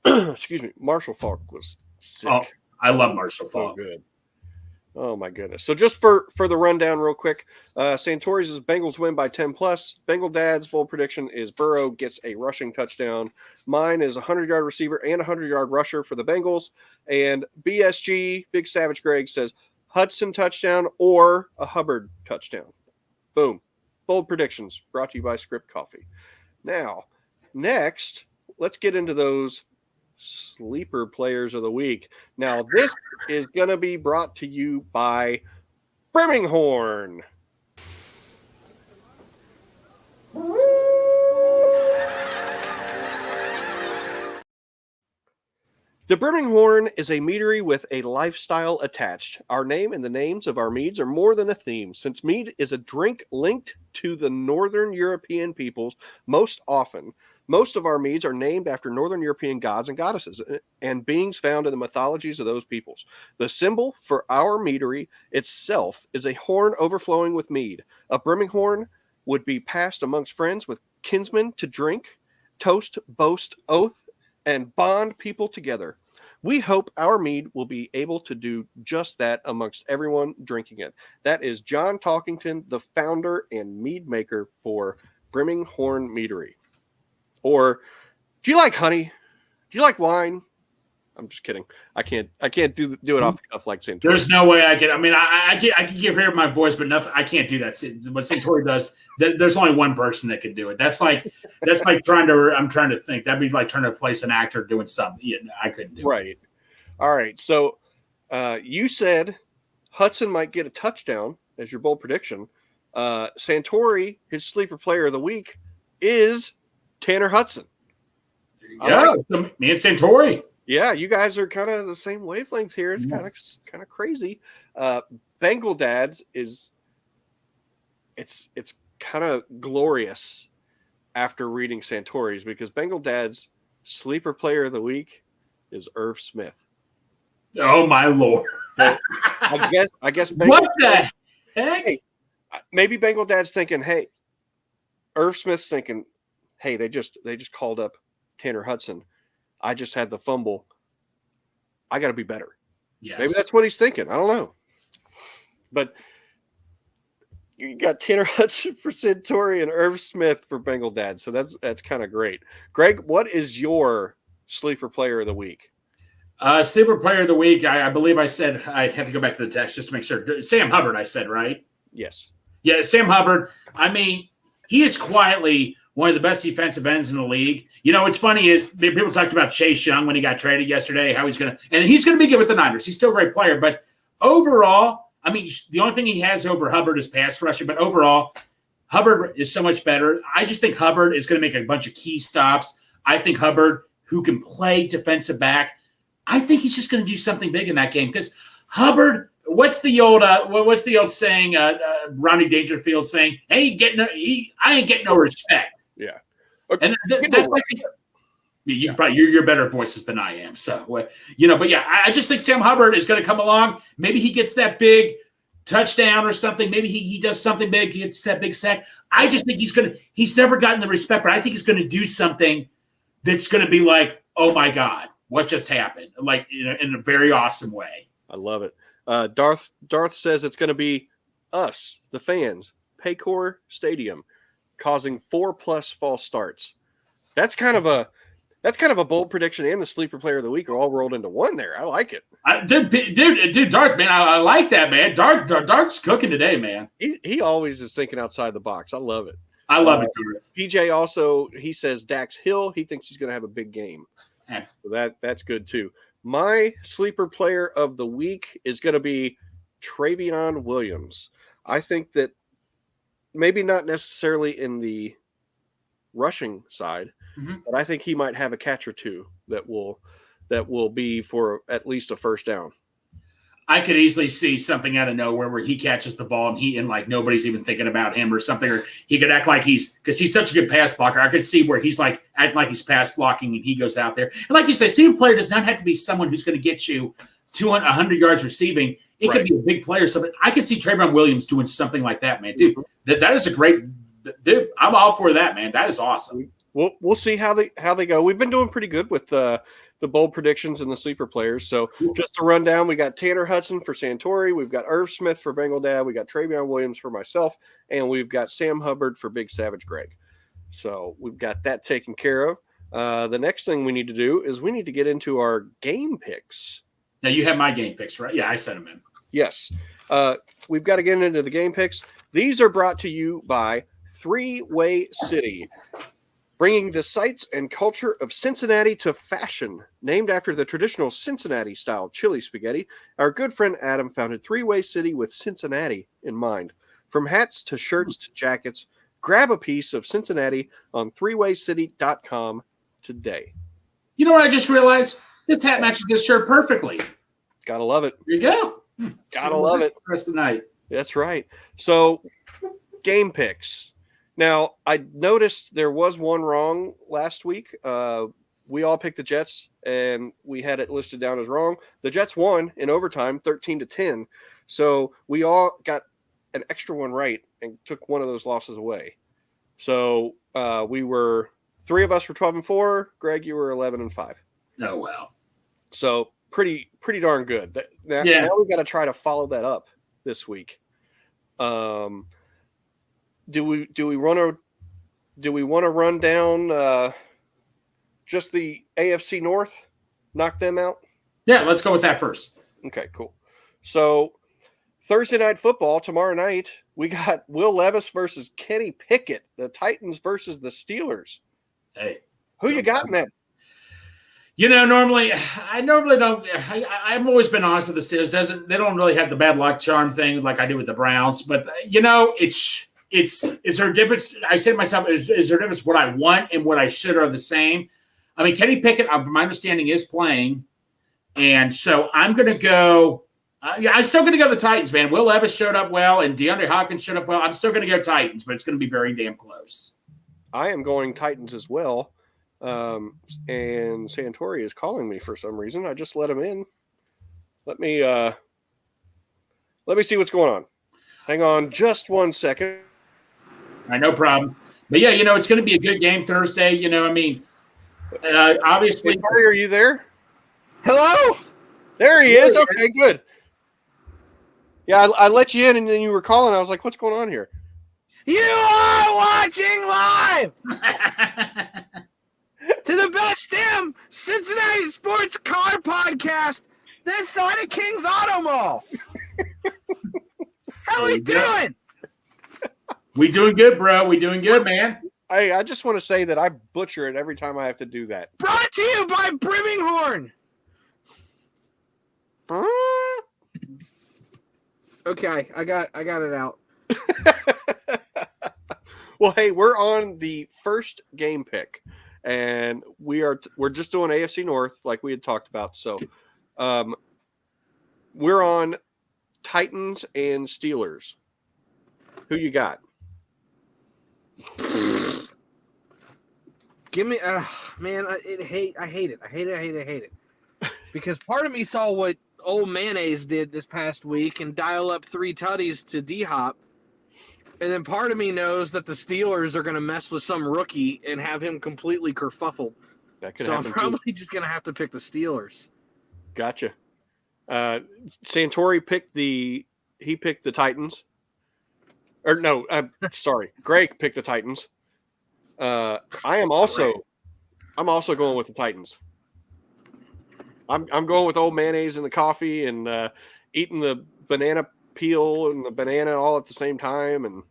Speaker 4: Excuse me. Marshall Faulk was sick.
Speaker 5: Oh, I love Marshall Faulk.
Speaker 4: So good. Oh, my goodness. So just for the rundown real quick, Santori's is Bengals win by 10+. Bengal Dad's bold prediction is Burrow gets a rushing touchdown. Mine is a 100-yard receiver and a 100-yard rusher for the Bengals. And BSG, Big Savage Greg, says Hudson touchdown or a Hubbard touchdown. Boom. Bold predictions brought to you by Script Coffee. Now, next, let's get into those sleeper players of the week. Now, this is going to be brought to you by Brimming. The Brimming is a meadery with a lifestyle attached. Our name and the names of our meads are more than a theme, since mead is a drink linked to the Northern European peoples most often. Most of our meads are named after Northern European gods and goddesses and beings found in the mythologies of those peoples. The symbol for our meadery itself is a horn overflowing with mead. A brimming horn would be passed amongst friends with kinsmen to drink, toast, boast, oath, and bond people together. We hope our mead will be able to do just that amongst everyone drinking it. That is John Talkington, the founder and mead maker for Brimming Meadery. Or, do you like honey? Do you like wine? I'm just kidding. I can't do it off the cuff like Santori.
Speaker 5: There's no way I can. I mean, I can hear my voice, but nothing. I can't do that. What Santori does, there's only one person that can do it. That's like trying to. I'm trying to think. That'd be like trying to place an actor doing something. Yeah, I couldn't do it.
Speaker 4: Right. All right. So, you said Hudson might get a touchdown as your bold prediction. Santori, his sleeper player of the week, is Tanner Hudson.
Speaker 5: Yeah, me and Santori.
Speaker 4: Yeah, you guys are kind of the same wavelength here. It's kind of crazy. Bengal Dad's it's kind of glorious after reading Santori's, because Bengal Dad's sleeper player of the week is Irv Smith.
Speaker 5: Oh my Lord!
Speaker 4: So I guess
Speaker 5: What the heck?
Speaker 4: Hey, maybe Bengal Dad's thinking, hey, Irv Smith's thinking, hey, they just called up Tanner Hudson. I just had the fumble. I got to be better.
Speaker 5: Yes.
Speaker 4: Maybe that's what he's thinking. I don't know. But you got Tanner Hudson for Santori and Irv Smith for Bengal Dad. So that's kind of great. Greg, what is your sleeper player of the week?
Speaker 5: Sleeper player of the week, I believe I said, I have to go back to the text just to make sure. Sam Hubbard, I said, right?
Speaker 4: Yes.
Speaker 5: Yeah, Sam Hubbard. I mean, he is quietly one of the best defensive ends in the league. You know, what's funny is people talked about Chase Young when he got traded yesterday, how he's going to – and he's going to be good with the Niners. He's still a great player. But overall, I mean, the only thing he has over Hubbard is pass rushing. But overall, Hubbard is so much better. I just think Hubbard is going to make a bunch of key stops. I think Hubbard, who can play defensive back, I think he's just going to do something big in that game because Hubbard – what's the old saying? Ronnie Dangerfield saying, "Hey, I ain't getting no respect."
Speaker 4: Yeah,
Speaker 5: okay. And that's like you're better voices than I am. So but yeah, I just think Sam Hubbard is going to come along. Maybe he gets that big touchdown or something. Maybe he does something big. He gets that big sack. I just think he's never gotten the respect, but I think he's going to do something that's going to be like, oh my God, what just happened? Like in a very awesome way.
Speaker 4: I love it. Darth says it's going to be us, the fans, Paycor Stadium, causing 4+ false starts. That's kind of a bold prediction, and the sleeper player of the week are all rolled into one there. I like it.
Speaker 5: Dude, Darth, man, I like that, man. Darth's cooking today, man.
Speaker 4: He always is thinking outside the box. I love it.
Speaker 5: I love it, Darth.
Speaker 4: PJ also, he says Dax Hill. He thinks he's going to have a big game.
Speaker 5: Yeah.
Speaker 4: So that's good too. My sleeper player of the week is going to be Travion Williams. I think that maybe not necessarily in the rushing side, but I think he might have a catch or two that will be for at least a first down.
Speaker 5: I could easily see something out of nowhere where he catches the ball and like nobody's even thinking about him or something, or he could act like because he's such a good pass blocker. I could see where he's like acting like he's pass blocking and he goes out there. And like you say, sleeper player does not have to be someone who's going to get you 100 yards receiving. It could be a big player. Something I could see Travion Williams doing something like that, man. Dude, that is a great dude. I'm all for that, man. That is awesome.
Speaker 4: We'll see how they go. We've been doing pretty good with the bold predictions and the sleeper players. So just to run down, we got Tanner Hudson for Santori. We've got Irv Smith for Bengal Dad. We got Travion Williams for myself. And we've got Sam Hubbard for Big Savage Greg. So we've got that taken care of. The next thing we need to do is we need to get into our game picks.
Speaker 5: Now you have my game picks, right? Yeah, I sent them in.
Speaker 4: Yes. We've got to get into the game picks. These are brought to you by Three-Way City, bringing the sights and culture of Cincinnati to fashion. Named after the traditional Cincinnati-style chili spaghetti, our good friend Adam founded Three-Way City with Cincinnati in mind. From hats to shirts to jackets, grab a piece of Cincinnati on threewaycity.com today.
Speaker 5: You know what I just realized? This hat matches this shirt perfectly.
Speaker 4: Gotta love it.
Speaker 5: There you go.
Speaker 4: Gotta love it.
Speaker 5: The rest of the night.
Speaker 4: That's right. So, game picks. Now, I noticed there was one wrong last week. We all picked the Jets, and we had it listed down as wrong. The Jets won in overtime, 13-10. So we all got an extra one right and took one of those losses away. So three of us were 12-4. Greg, you were 11-5.
Speaker 5: Oh, wow.
Speaker 4: So pretty darn good. Now we got to try to follow that up this week. Do we want to run down just the AFC North, knock them out?
Speaker 5: Yeah, let's go with that first.
Speaker 4: Okay, cool. So Thursday Night Football tomorrow night, we got Will Levis versus Kenny Pickett, the Titans versus the Steelers.
Speaker 5: Hey,
Speaker 4: who you got in that?
Speaker 5: You know, I normally don't. I've always been honest with the Steelers. They don't really have the bad luck charm thing like I do with the Browns. But is there a difference? I say to myself, is there a difference? What I want and what I should are the same. I mean, Kenny Pickett, from my understanding, is playing, and so I'm going to go. I'm still going to go the Titans, man. Will Levis showed up well, and DeAndre Hopkins showed up well. I'm still going to go Titans, but it's going to be very damn close.
Speaker 4: I am going Titans as well. And Santori is calling me for some reason. I just let him in. Let me see what's going on. Hang on just 1 second.
Speaker 5: All right, no problem. But yeah, it's going to be a good game Thursday. Obviously.
Speaker 4: Hey, Corey, are you there?
Speaker 6: Hello?
Speaker 4: There he is. Okay, good. Yeah, I let you in, and then you were calling. I was like, what's going on here?
Speaker 6: You are watching live to the best damn Cincinnati sports car podcast this side of King's Auto Mall. How we doing?
Speaker 5: We doing good, bro. We doing good, man.
Speaker 4: I just want to say that I butcher it every time I have to do that.
Speaker 6: Brought to you by Brimming Horn. Okay, I got it out.
Speaker 4: Well, hey, we're on the first game pick, and we're just doing AFC North like we had talked about. So, we're on Titans and Steelers. Who you got?
Speaker 6: Give me, man, I hate it. Because part of me saw what old Mayonnaise did this past week and dial up 3 tutties to D-Hop. And then part of me knows that the Steelers are going to mess with some rookie and have him completely kerfuffled.
Speaker 4: That could
Speaker 6: so
Speaker 4: happen
Speaker 6: I'm probably just going to have to pick the Steelers.
Speaker 4: Gotcha. Santori picked the Titans. Or no, sorry. Greg picked the Titans. I'm also going with the Titans. I'm going with old Mayonnaise in the coffee and eating the banana peel and the banana all at the same time and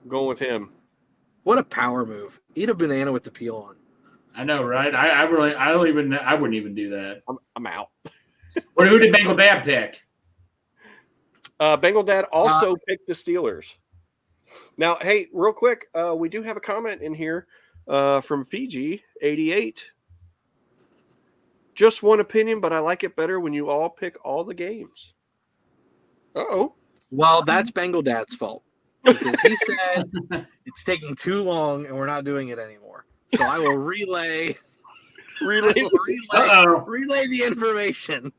Speaker 4: going with him.
Speaker 6: What a power move. Eat a banana with the peel on.
Speaker 5: I know, right? I wouldn't even do that.
Speaker 4: I'm out.
Speaker 5: Who did Bengal Dad pick?
Speaker 4: Bengal Dad also picked the Steelers. Now, hey, real quick, we do have a comment in here from Fiji 88. Just one opinion, but I like it better when you all pick all the games. Uh-oh.
Speaker 6: Well, that's Bengal Dad's fault. Because he said it's taking too long and we're not doing it anymore. So I will relay the information.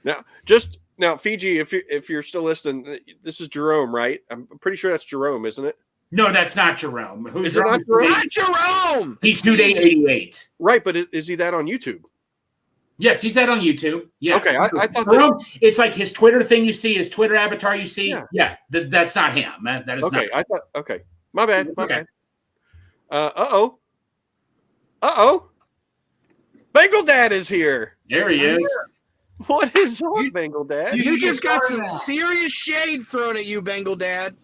Speaker 4: Now, Fiji, if you're still listening, this is Jerome, right? I'm pretty sure that's Jerome, isn't it?
Speaker 5: No, that's not Jerome.
Speaker 4: Is it not Jerome?
Speaker 6: Not Jerome!
Speaker 5: He's 288.
Speaker 4: Right, but is he that on YouTube?
Speaker 5: Yes, he's that on YouTube. Yeah.
Speaker 4: Okay, I thought
Speaker 5: Jerome, it's like his Twitter thing you see, his Twitter avatar you see. Yeah, that's not him. That is
Speaker 4: okay.
Speaker 5: not him.
Speaker 4: Okay. My bad.
Speaker 5: Okay.
Speaker 4: Uh-oh. Bengal Dad is here.
Speaker 5: There he is.
Speaker 4: What is on, Bengal Dad?
Speaker 6: You just got some serious shade thrown at you, Bengal Dad.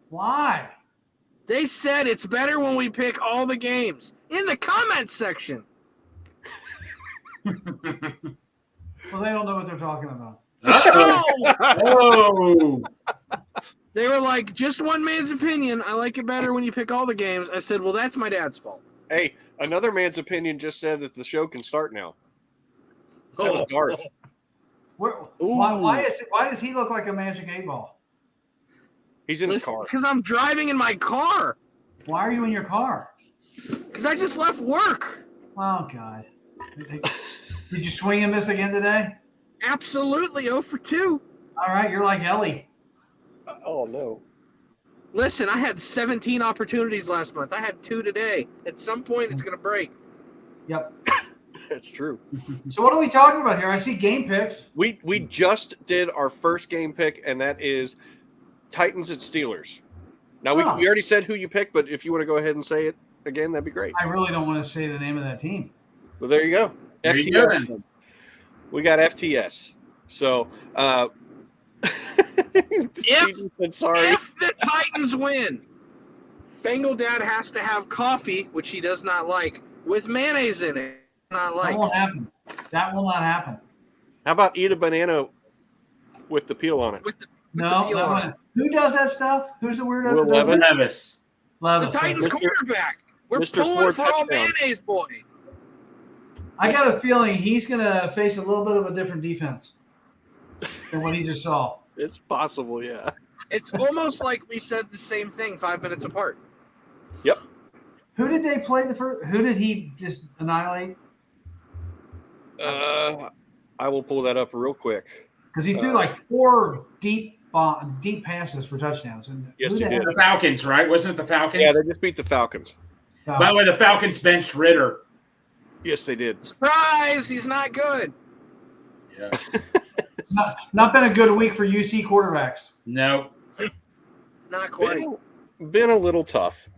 Speaker 7: Why?
Speaker 6: They said it's better when we pick all the games. In the comments section.
Speaker 7: Well, they don't know what they're talking about.
Speaker 5: Oh!
Speaker 6: They were like, just one man's opinion. I like it better when you pick all the games. I said, well, that's my dad's fault.
Speaker 4: Hey, another man's opinion just said that the show can start now. That was Garth.
Speaker 7: Why does he look like a magic 8-ball?
Speaker 4: He's in his car.
Speaker 6: Because I'm driving in my car.
Speaker 7: Why are you in your car?
Speaker 6: Because I just left work.
Speaker 7: Oh, God. Did you swing and miss again today?
Speaker 6: Absolutely, 0 for 2.
Speaker 7: All right, you're like Ellie.
Speaker 4: Oh, no.
Speaker 6: Listen, I had 17 opportunities last month. I had 2 today. At some point, it's going to break.
Speaker 7: Yep.
Speaker 4: That's true.
Speaker 7: So what are we talking about here? I see game picks.
Speaker 4: We just did our first game pick, and that is Titans and Steelers. Now, we already said who you picked, but if you want to go ahead and say it again, that'd be great.
Speaker 7: I really don't want to say the name of that team.
Speaker 4: Well, there you go.
Speaker 5: There
Speaker 4: FTS.
Speaker 5: you go, then.
Speaker 4: We got FTS. So, sorry.
Speaker 6: If the Titans win, Bengal Dad has to have coffee, which he does not like, with mayonnaise in it. Not like.
Speaker 7: That won't happen. That will not happen.
Speaker 4: How about eat a banana with the peel on it?
Speaker 6: With the
Speaker 7: No,
Speaker 6: peel on it.
Speaker 7: who does that stuff? Who's the weirdo?
Speaker 4: Will
Speaker 7: who does
Speaker 4: Levis.
Speaker 7: it?
Speaker 5: Levis.
Speaker 7: Levis.
Speaker 6: The Titans
Speaker 4: Mr.
Speaker 6: quarterback. We're
Speaker 4: Mr.
Speaker 6: pulling
Speaker 4: Ford
Speaker 6: for all
Speaker 4: touchdown.
Speaker 6: mayonnaise, boy.
Speaker 7: I got a feeling he's going to face a little bit of a different defense than what he just saw.
Speaker 4: It's possible, yeah.
Speaker 6: It's almost like we said the same thing 5 minutes apart.
Speaker 4: Yep.
Speaker 7: Who did they play the first? Who did he just annihilate?
Speaker 4: I I will pull that up real quick.
Speaker 7: Because he threw like 4 deep passes for touchdowns. And
Speaker 4: Yes,
Speaker 7: who
Speaker 4: he
Speaker 7: the
Speaker 4: did.
Speaker 7: heck-
Speaker 5: The Falcons, right? Wasn't it the Falcons?
Speaker 4: Yeah, they just beat the Falcons.
Speaker 5: By the way, the Falcons benched Ritter.
Speaker 4: Yes, they did.
Speaker 6: Surprise! He's not good.
Speaker 5: Yeah.
Speaker 7: Not been a good week for UC quarterbacks.
Speaker 5: No.
Speaker 6: Not quite.
Speaker 4: Been a little tough.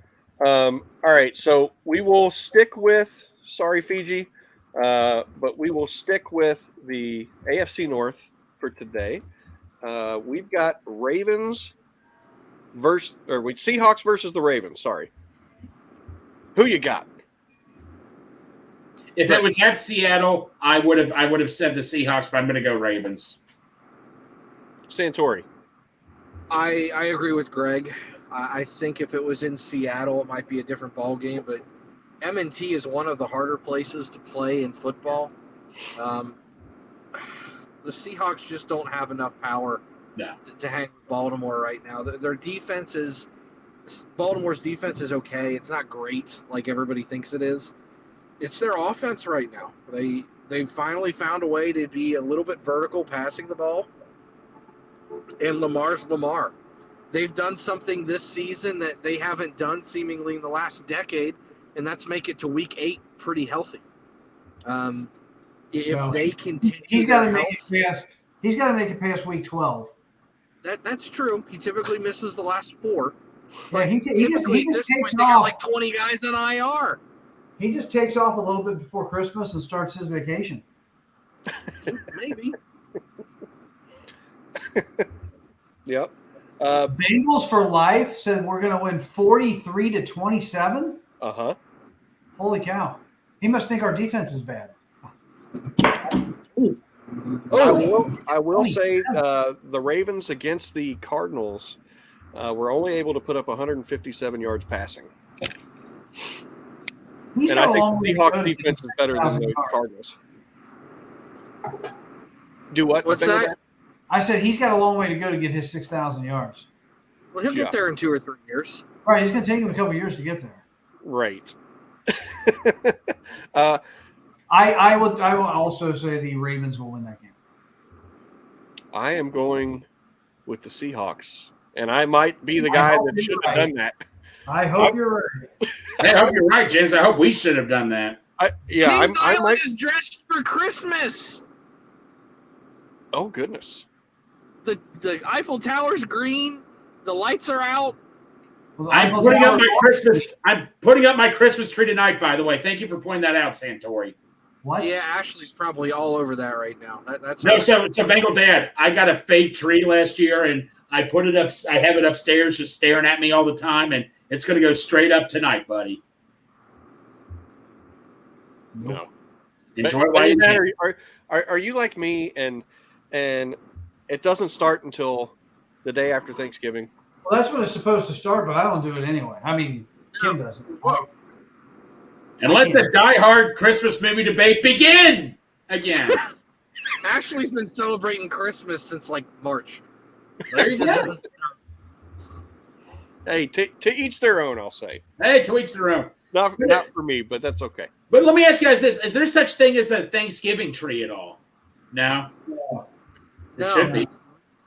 Speaker 4: All right, so we will stick with, sorry, Fiji, but we will stick with the AFC North for today. We've got Seahawks versus the Ravens. Sorry. Who you got?
Speaker 5: If it was at Seattle, I would have said the Seahawks, but I'm going to go Ravens.
Speaker 4: Santori.
Speaker 6: I agree with Greg. I think if it was in Seattle, it might be a different ball game. But M&T is one of the harder places to play in football. The Seahawks just don't have enough power to hang with Baltimore right now. Their defense is Baltimore's defense is okay. It's not great like everybody thinks it is. It's their offense right now. They finally found a way to be a little bit vertical passing the ball. And Lamar's Lamar. They've done something this season that they haven't done seemingly in the last decade, and that's make it to week 8 pretty healthy. If they continue,
Speaker 7: he's got to make it past. He's got to make it past week 12.
Speaker 6: That's true. He typically misses the last 4.
Speaker 7: Yeah, he just takes
Speaker 6: they got
Speaker 7: off.
Speaker 6: like 20 guys on IR.
Speaker 7: He just takes off a little bit before Christmas and starts his vacation.
Speaker 6: Maybe.
Speaker 4: Yep.
Speaker 7: Bengals for life said we're going to win 43-27.
Speaker 4: Uh-huh.
Speaker 7: Holy cow! He must think our defense is bad.
Speaker 4: I will say the Ravens against the Cardinals were only able to put up 157 yards passing. And I think the Seahawks defense is better than the Cardinals. Do what?
Speaker 6: What's that?
Speaker 7: I said he's got a long way to go to get his 6,000 yards.
Speaker 6: Well, he'll get there in 2 or 3 years.
Speaker 7: All right, it's going to take him a couple years to get there.
Speaker 4: Right.
Speaker 7: I will also say the Ravens will win that game.
Speaker 4: I am going with the Seahawks, and I might be the guy that should have done that.
Speaker 7: I hope you're right.
Speaker 5: I hope you're right, James. I hope we should have done that.
Speaker 6: Kings Island is dressed for Christmas.
Speaker 4: Oh goodness!
Speaker 6: The Eiffel Tower's green. The lights are out.
Speaker 5: I'm putting up my Christmas tree tonight. By the way, thank you for pointing that out, Santori.
Speaker 7: What?
Speaker 6: Yeah, Ashley's probably all over that right now. That's
Speaker 5: no. So Bengal Dad, I got a fake tree last year, and I put it up. I have it upstairs, just staring at me all the time, and it's going to go straight up tonight, buddy.
Speaker 4: No.
Speaker 5: Enjoy it while you can.
Speaker 4: Are you like me and it doesn't start until the day after Thanksgiving?
Speaker 7: Well, that's when it's supposed to start, but I don't do it anyway. I mean, Kim doesn't.
Speaker 5: And let the die-hard Christmas movie debate begin again.
Speaker 6: Ashley's been celebrating Christmas since like March.
Speaker 5: There you go.
Speaker 4: Hey, to each their own, I'll say.
Speaker 5: Hey, to each their own.
Speaker 4: Not for me, but that's okay.
Speaker 5: But let me ask you guys this. Is there such thing as a Thanksgiving tree at all? No? It should be.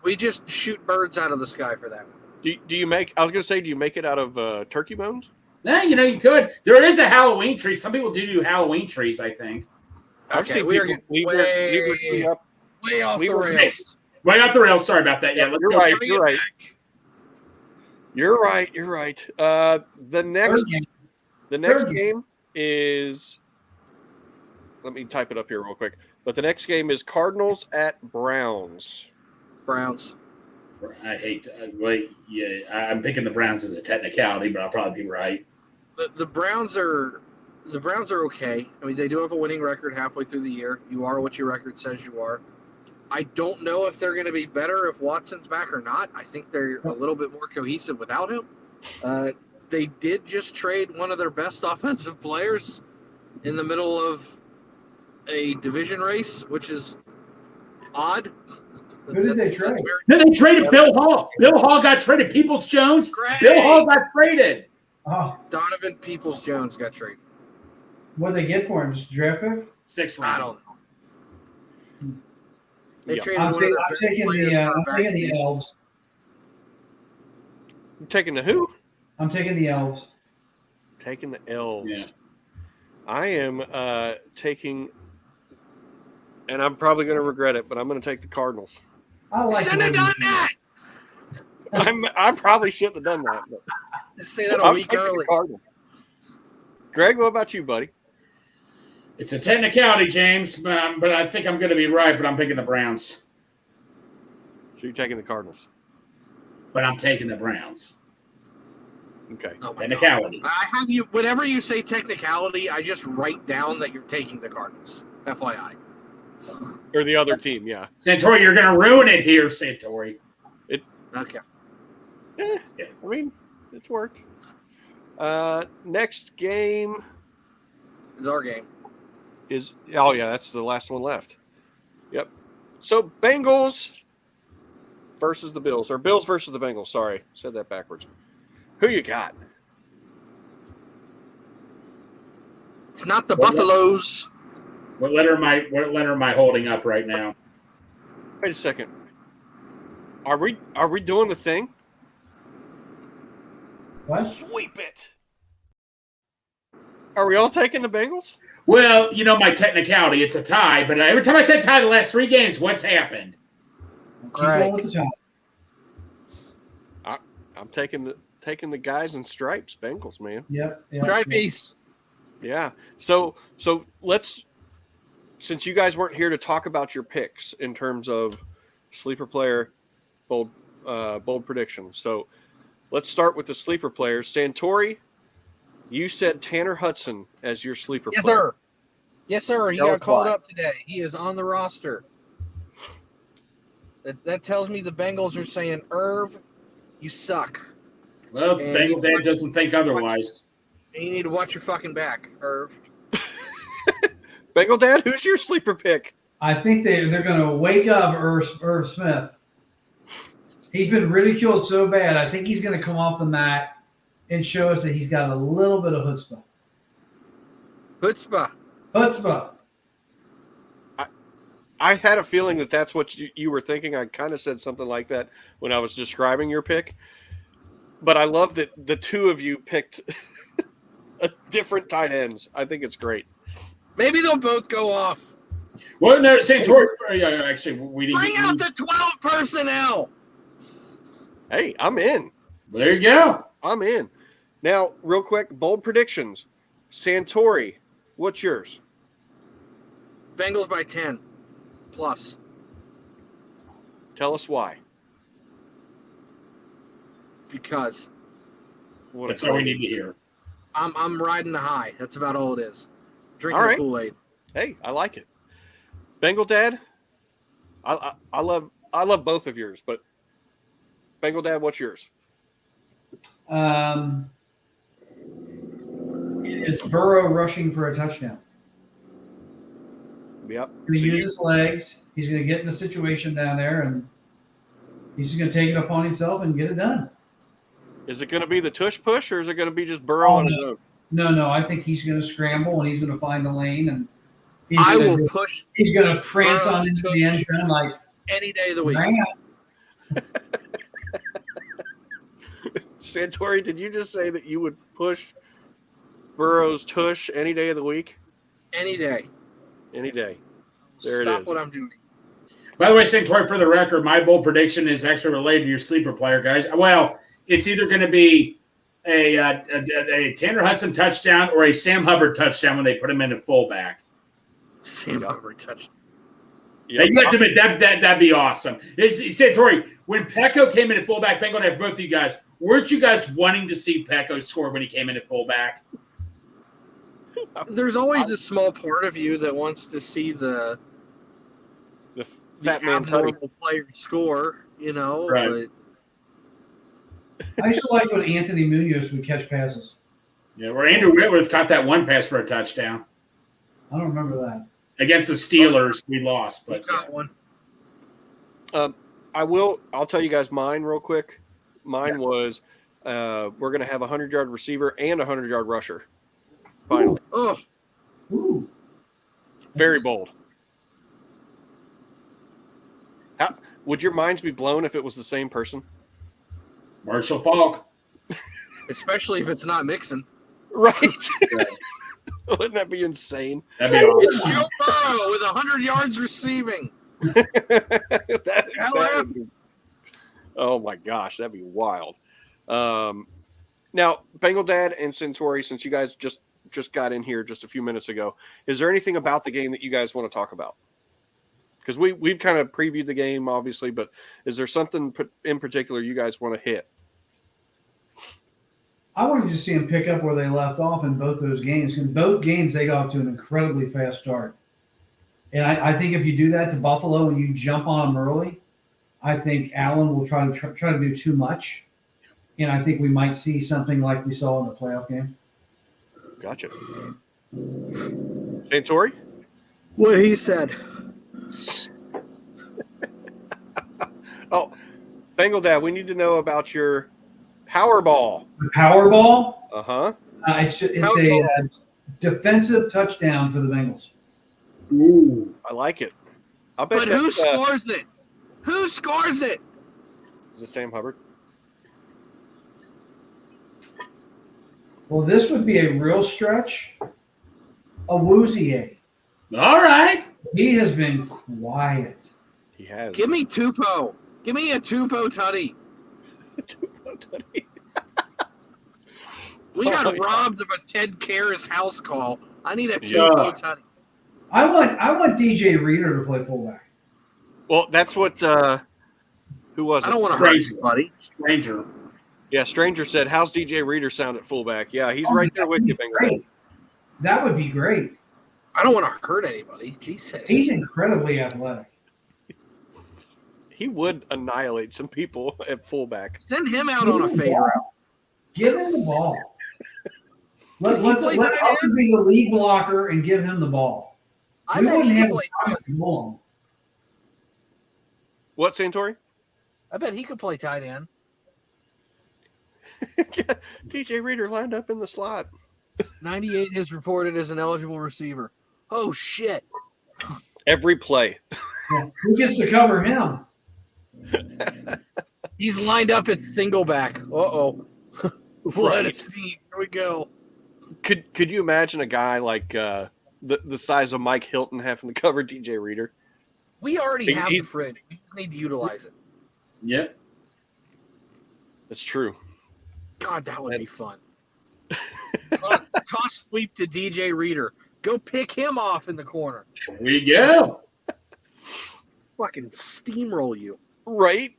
Speaker 6: We just shoot birds out of the sky for that one.
Speaker 4: Do you make – I was going to say, do you make it out of turkey bones?
Speaker 5: Yeah, you could. There is a Halloween tree. Some people do Halloween trees, I think.
Speaker 6: Okay, we are getting way off the rails.
Speaker 5: Way off the rails. Sorry about that. Yeah,
Speaker 4: you're right. You're right. The next game is – let me type it up here real quick. But the next game is Cardinals at Browns.
Speaker 6: Browns.
Speaker 5: I hate I'm picking the Browns as a technicality, but I'll probably be right.
Speaker 6: The Browns are okay. I mean, they do have a winning record halfway through the year. You are what your record says you are. I don't know if they're going to be better if Watson's back or not. I think they're a little bit more cohesive without him. They did just trade one of their best offensive players in the middle of a division race, which is odd.
Speaker 7: Who did they trade?
Speaker 5: Then they traded Bill Hall. Bill Hall got traded. Peoples-Jones.
Speaker 6: Great.
Speaker 5: Bill Hall got traded.
Speaker 7: Oh.
Speaker 6: Donovan Peoples-Jones got traded.
Speaker 7: What did they get for him? Just a draft pick?
Speaker 5: 6th round.
Speaker 6: I don't know. They
Speaker 4: Yeah.
Speaker 6: traded
Speaker 7: I'm
Speaker 6: one of
Speaker 7: taking
Speaker 6: their best players for a
Speaker 7: the
Speaker 6: back.
Speaker 7: Elves.
Speaker 4: You taking the who?
Speaker 7: I'm taking the Elves.
Speaker 4: Taking the Elves.
Speaker 5: Yeah.
Speaker 4: I am taking, and I'm probably going to regret it, but I'm going to take the Cardinals.
Speaker 7: I like
Speaker 6: Shouldn't have
Speaker 7: the way
Speaker 6: done that.
Speaker 4: I probably shouldn't have done that. But
Speaker 6: Just say that a
Speaker 4: I'm
Speaker 6: week
Speaker 4: taking the
Speaker 6: early.
Speaker 4: Cardinals. Greg, what about you, buddy?
Speaker 5: It's a technicality, James, but I think I'm going to be right, but I'm picking the Browns.
Speaker 4: So you're taking the Cardinals.
Speaker 5: But I'm taking the Browns.
Speaker 4: Okay.
Speaker 6: Oh my
Speaker 5: Technicality.
Speaker 6: God. I have you. Whenever you say technicality, I just write down that you're taking the Cardinals. FYI.
Speaker 4: Or the other team, yeah.
Speaker 5: Santori, you're going to ruin it here, Santori.
Speaker 6: Okay.
Speaker 4: I mean, it's worked. Next game
Speaker 6: It's our game.
Speaker 4: is, oh, yeah, that's the last one left. Yep. So Bengals versus the Bills, or Bills versus the Bengals. Sorry, said that backwards. Who you got?
Speaker 6: It's not the Buffaloes.
Speaker 5: What letter am I holding up right now?
Speaker 4: Wait a second. Are we doing the thing?
Speaker 7: What?
Speaker 4: Sweep it. Are we all taking the Bengals?
Speaker 5: Well, you know my technicality. It's a tie, but every time I said tie the last 3 games, what's happened?
Speaker 7: Keep going with the top.
Speaker 4: I'm taking the guys in stripes, Bengals, man.
Speaker 7: Yep.
Speaker 6: Stripeys.
Speaker 4: Yeah. So let's, since you guys weren't here to talk about your picks in terms of sleeper player, bold predictions. So let's start with the sleeper players. Santori, you said Tanner Hudson as your sleeper
Speaker 6: Yes,
Speaker 4: player.
Speaker 6: sir. Yes, sir. He
Speaker 4: Tell
Speaker 6: got
Speaker 4: us
Speaker 6: called
Speaker 4: why.
Speaker 6: up today. He is on the roster. That tells me the Bengals are saying, Irv, you suck.
Speaker 5: Well,
Speaker 6: And
Speaker 5: Bengal Dad doesn't think otherwise.
Speaker 6: And you need to watch your fucking back, Irv.
Speaker 4: Bengal Dad, who's your sleeper pick?
Speaker 7: I think they're going to wake up Irv Smith. He's been ridiculed so bad. I think he's going to come off the mat and show us that he's got a little bit of chutzpah. Chutzpah.
Speaker 4: I had a feeling that that's what you were thinking. I kind of said something like that when I was describing your pick. But I love that the two of you picked different tight ends. I think it's great.
Speaker 6: Maybe they'll both go off.
Speaker 5: Well, no, Santori. Actually, we didn't.
Speaker 6: Bring out the 12 personnel.
Speaker 4: Hey, I'm in.
Speaker 5: There you go.
Speaker 4: I'm in. Now, real quick, bold predictions. Santori, what's yours?
Speaker 6: Bengals by 10 plus.
Speaker 4: Tell us why.
Speaker 6: Because
Speaker 5: That's all we need to hear.
Speaker 6: I'm riding the high. That's about all it is. Drinking
Speaker 4: All right.
Speaker 6: Kool-Aid.
Speaker 4: Hey, I like it. Bengal Dad, I love both of yours, but Bengal Dad, what's yours?
Speaker 7: Is Burrow rushing for a touchdown?
Speaker 4: Yep.
Speaker 7: He's going to use his legs. He's going to get in a situation down there, and he's just going to take it upon himself and get it done.
Speaker 4: Is it going to be the tush push, or is it going to be just Burrow on his own?
Speaker 7: No. I think he's going to scramble, and he's going to find the lane, and
Speaker 6: I will push
Speaker 7: he's going to prance
Speaker 6: Burrow
Speaker 7: on into the end zone like
Speaker 6: any day of the week.
Speaker 4: Santori, did you just say that you would push Burrow's tush any day of the week?
Speaker 6: Any day.
Speaker 4: Any day. There
Speaker 6: Stop
Speaker 4: it is.
Speaker 6: what I'm doing.
Speaker 5: By the way, Santori, for the record, my bold prediction is actually related to your sleeper player, guys. Well, it's either going to be a Tanner Hudson touchdown or a Sam Hubbard touchdown when they put him in at fullback.
Speaker 6: Sam Hubbard touchdown.
Speaker 5: Now, you have to admit, that'd be awesome. Santori, when Pecco came in at fullback, Bengal Dad, for both of you guys, weren't you guys wanting to see Pecco score when he came in at fullback?
Speaker 6: There's always a small part of you that wants to see the
Speaker 4: fat man
Speaker 6: abnormal player score, you know.
Speaker 5: Right.
Speaker 6: But
Speaker 7: I used to like when Anthony Munoz would catch passes.
Speaker 5: Yeah, where Andrew Whitworth caught that one pass for a touchdown.
Speaker 7: I don't remember that.
Speaker 5: Against the Steelers, we lost. But
Speaker 6: got one.
Speaker 4: I'll tell you guys mine real quick. Mine was we're going to have a 100-yard receiver and a 100-yard rusher. Finally.
Speaker 6: Oh,
Speaker 7: Ooh.
Speaker 4: Very bold. Would your minds be blown if it was the same person?
Speaker 5: Marshall Falk.
Speaker 6: Especially if it's not Mixon.
Speaker 4: Right. Wouldn't that be insane?
Speaker 5: That'd be awesome.
Speaker 6: It's Joe Burrow with 100 yards receiving.
Speaker 4: That would be, oh my gosh, that'd be wild. Now, Bengal Dad and Santori, since you guys just got in here just a few minutes ago, is there anything about the game that you guys want to talk about? Because we've kind of previewed the game, obviously, but is there something in particular you guys want to hit?
Speaker 7: I wanted to see them pick up where they left off in both those games. In both games, they got off to an incredibly fast start. And I think if you do that to Buffalo and you jump on them early, I think Allen will try to do too much. And I think we might see something like we saw in the playoff game.
Speaker 4: Gotcha. Santori?
Speaker 6: What he said.
Speaker 4: Oh, Bengal Dad, we need to know about your Powerball.
Speaker 7: The Powerball?
Speaker 4: Uh-huh.
Speaker 7: It's a defensive touchdown for the Bengals.
Speaker 5: Ooh.
Speaker 4: I like it. I bet
Speaker 6: But who scores it? Who scores it?
Speaker 4: Is it Sam Hubbard?
Speaker 7: Well, this would be a real stretch. Awuzie.
Speaker 5: All right.
Speaker 7: He has been quiet.
Speaker 4: He has.
Speaker 6: Give me Tupou. Give me a Tupou tutty. We got robbed of a Ted Karras house call. I need a Tupou tutty.
Speaker 7: I want DJ Reader to play fullback.
Speaker 4: Well, that's what who was it?
Speaker 6: I don't want to hurt you, buddy.
Speaker 5: Stranger.
Speaker 4: Yeah, Stranger said, how's DJ Reader sound at fullback? Yeah, he's right there with you, Bengal.
Speaker 7: Great. That would be great.
Speaker 6: I don't want to hurt anybody. Jesus.
Speaker 7: He's incredibly athletic.
Speaker 4: He would annihilate some people at fullback.
Speaker 6: Send him out on a fade route.
Speaker 7: Give him the ball. Let
Speaker 6: play tight
Speaker 7: Howard
Speaker 6: end?
Speaker 7: be the lead blocker and give him the ball.
Speaker 6: I
Speaker 7: We
Speaker 6: bet
Speaker 7: wouldn't
Speaker 6: he
Speaker 7: have
Speaker 6: could play
Speaker 7: time
Speaker 6: tight
Speaker 7: to roll him.
Speaker 4: What, Santori?
Speaker 6: I bet he could play tight end.
Speaker 4: DJ Reader lined up in the slot.
Speaker 6: 98 is reported as an eligible receiver. Oh, shit.
Speaker 4: Every play.
Speaker 7: Yeah. Who gets to cover him?
Speaker 6: He's lined up at single back. Uh-oh. Let us see. Here we go.
Speaker 4: Could you imagine a guy like the size of Mike Hilton having to cover DJ Reader?
Speaker 6: We already have the
Speaker 4: He's-
Speaker 6: fridge. We just need to utilize it.
Speaker 5: Yep.
Speaker 4: That's true.
Speaker 6: God, that would be fun. Toss sweep to DJ Reader. Go pick him off in the corner.
Speaker 5: Here we go.
Speaker 6: Fucking steamroll you.
Speaker 4: Right?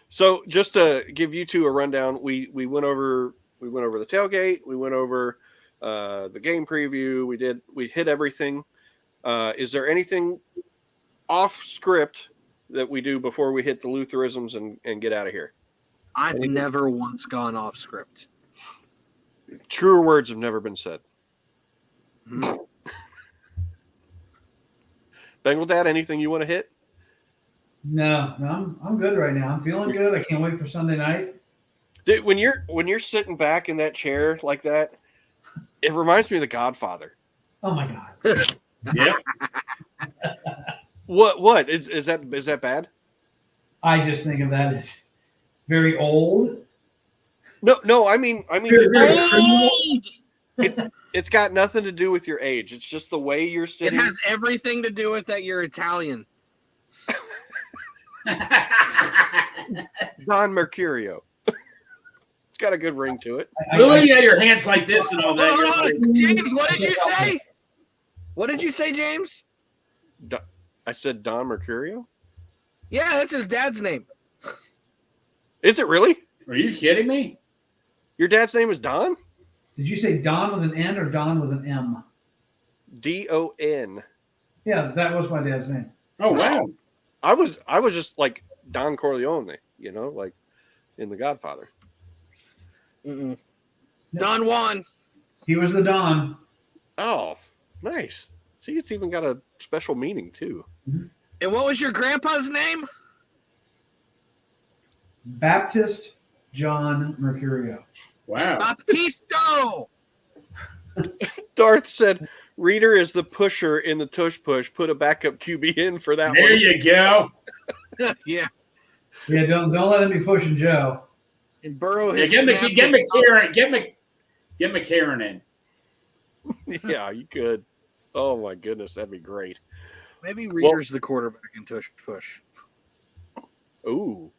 Speaker 4: So just to give you two a rundown, we went over the tailgate, we went over the game preview, we hit everything. Is there anything off script that we do before we hit the Lutherisms and get out of here?
Speaker 6: I've never once gone off script.
Speaker 4: Truer words have never been said.
Speaker 6: Hmm.
Speaker 4: Bengal Dad, anything you want to hit?
Speaker 7: No, I'm good right now. I'm feeling good. I can't wait for Sunday night.
Speaker 4: Dude, when you're sitting back in that chair like that, it reminds me of The Godfather.
Speaker 7: Oh my God.
Speaker 5: Yep.
Speaker 4: What is that bad?
Speaker 7: I just think of that as very old.
Speaker 4: No. I mean,
Speaker 7: Very criminal.
Speaker 4: it's got nothing to do with your age. It's just the way you're
Speaker 6: It
Speaker 4: sitting.
Speaker 6: has everything to do with that you're Italian.
Speaker 4: Don Mercurio. It's got a good ring to it.
Speaker 5: Really? Yeah, your hands like this and all that.
Speaker 6: Hold
Speaker 5: You're
Speaker 6: on.
Speaker 5: like,
Speaker 6: James, what did you say? What did you say, James?
Speaker 4: I said Don Mercurio.
Speaker 6: Yeah, that's his dad's name.
Speaker 4: Is it really?
Speaker 5: are you kidding me?
Speaker 4: Your dad's name is Don?
Speaker 7: Did you say Don with an N or Don with an M?
Speaker 4: Don.
Speaker 7: Yeah, that was my dad's name.
Speaker 5: Oh, wow.
Speaker 4: I was just like Don Corleone, like in The Godfather.
Speaker 6: Mm-mm. Don Juan.
Speaker 7: He was the Don.
Speaker 4: Oh, nice. See, it's even got a special meaning too.
Speaker 6: And what was your grandpa's name?
Speaker 7: Baptist John Mercurio.
Speaker 5: Wow.
Speaker 6: Baptisto.
Speaker 4: Darth said, Reader is the pusher in the tush push. Put a backup QB in for that
Speaker 5: There
Speaker 4: one.
Speaker 5: you go.
Speaker 6: Yeah.
Speaker 7: Yeah, don't let him be pushing Joe.
Speaker 6: And Burrow
Speaker 5: Yeah,
Speaker 6: has
Speaker 5: get
Speaker 6: snapped his
Speaker 5: McCarron. Get McCarron in.
Speaker 4: Yeah, you could. Oh my goodness, that'd be great.
Speaker 6: Maybe Reader's the quarterback in tush push.
Speaker 4: Ooh.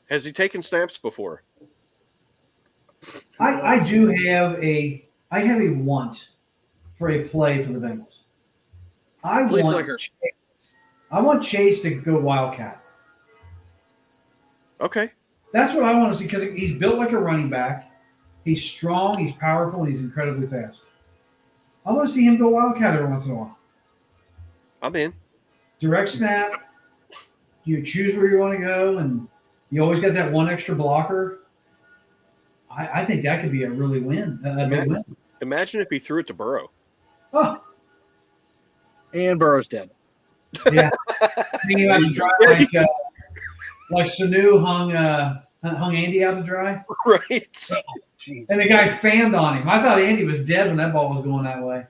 Speaker 4: Has he taken snaps before?
Speaker 7: I do have a want for a play for the Bengals. I want Chase to go Wildcat.
Speaker 4: Okay.
Speaker 7: That's what I want to see because he's built like a running back. He's strong, he's powerful, and he's incredibly fast. I want to see him go Wildcat every once in a while.
Speaker 4: I'm in.
Speaker 7: Direct snap. You choose where you want to go, and you always got that one extra blocker. I think that could be a really win. A big win.
Speaker 4: Imagine if he threw it to Burrow.
Speaker 7: Oh,
Speaker 6: And Burrow's dead.
Speaker 7: yeah. Thinking about the dry like Sanu hung Andy out to dry.
Speaker 4: Right.
Speaker 6: Jeez.
Speaker 7: And the guy fanned on him. I thought Andy was dead when that ball was going that way.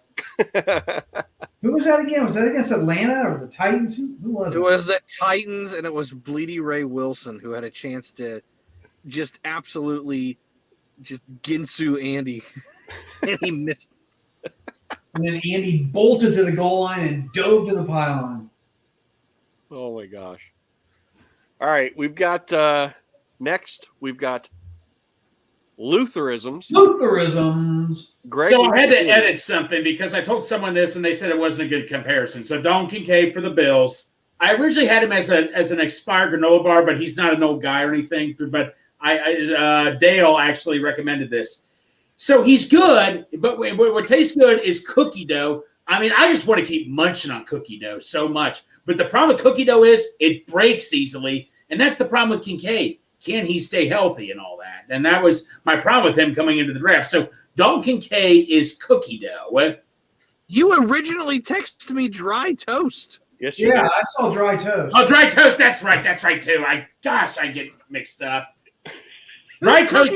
Speaker 7: Who was that again? Was that against Atlanta or the Titans? Who was it?
Speaker 6: It was the Titans, and it was Bleedy Ray Wilson who had a chance to just absolutely just Ginsu Andy. And he missed.
Speaker 7: And then Andy bolted to the goal line and dove to the pylon.
Speaker 4: Oh my gosh. All right, we've got next we've got Lutherisms. Greg,
Speaker 5: So I had to edit something because I told someone this and they said it wasn't a good comparison. So Dalton Kincaid for the Bills. I originally had him as an expired granola bar, but he's not an old guy or anything. But Dale actually recommended this. So he's good, but what tastes good is cookie dough. I mean, I just want to keep munching on cookie dough so much. But the problem with cookie dough is it breaks easily, and that's the problem with Kincaid. Can he stay healthy and all that? And that was my problem with him coming into the draft. So Dalton Kincaid is cookie dough. What?
Speaker 6: You originally texted me dry toast.
Speaker 4: Yes, you
Speaker 7: Yeah,
Speaker 4: did.
Speaker 7: I saw dry toast.
Speaker 5: Oh, dry toast. That's right too. I get mixed up. Dry toast.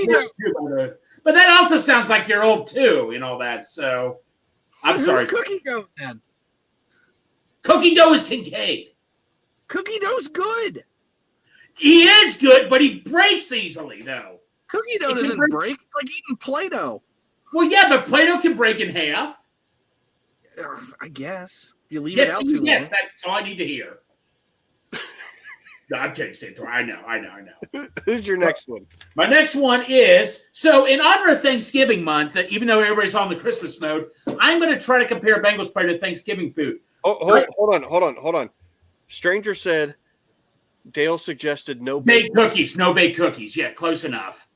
Speaker 5: But that also sounds like you're old too, and all that. So I'm sorry.
Speaker 6: Who's cookie dough then?
Speaker 5: Cookie dough is Kincaid.
Speaker 6: Cookie dough's good.
Speaker 5: He is good, but he breaks easily, though.
Speaker 6: Cookie dough doesn't break. It's like eating Play-Doh.
Speaker 5: Well, yeah, but Play-Doh can break in half.
Speaker 6: I guess. You leave it out too long.
Speaker 5: Yes, that's all I need to hear. No, I'm kidding, Santor. I know.
Speaker 4: Who's your next one?
Speaker 5: My next one is, so in honor of Thanksgiving month, even though everybody's on the Christmas mode, I'm going to try to compare Bengals player to Thanksgiving food.
Speaker 4: Oh, hold on. Stranger said Dale suggested no
Speaker 5: baked cookies. No baked cookies. Yeah, close enough.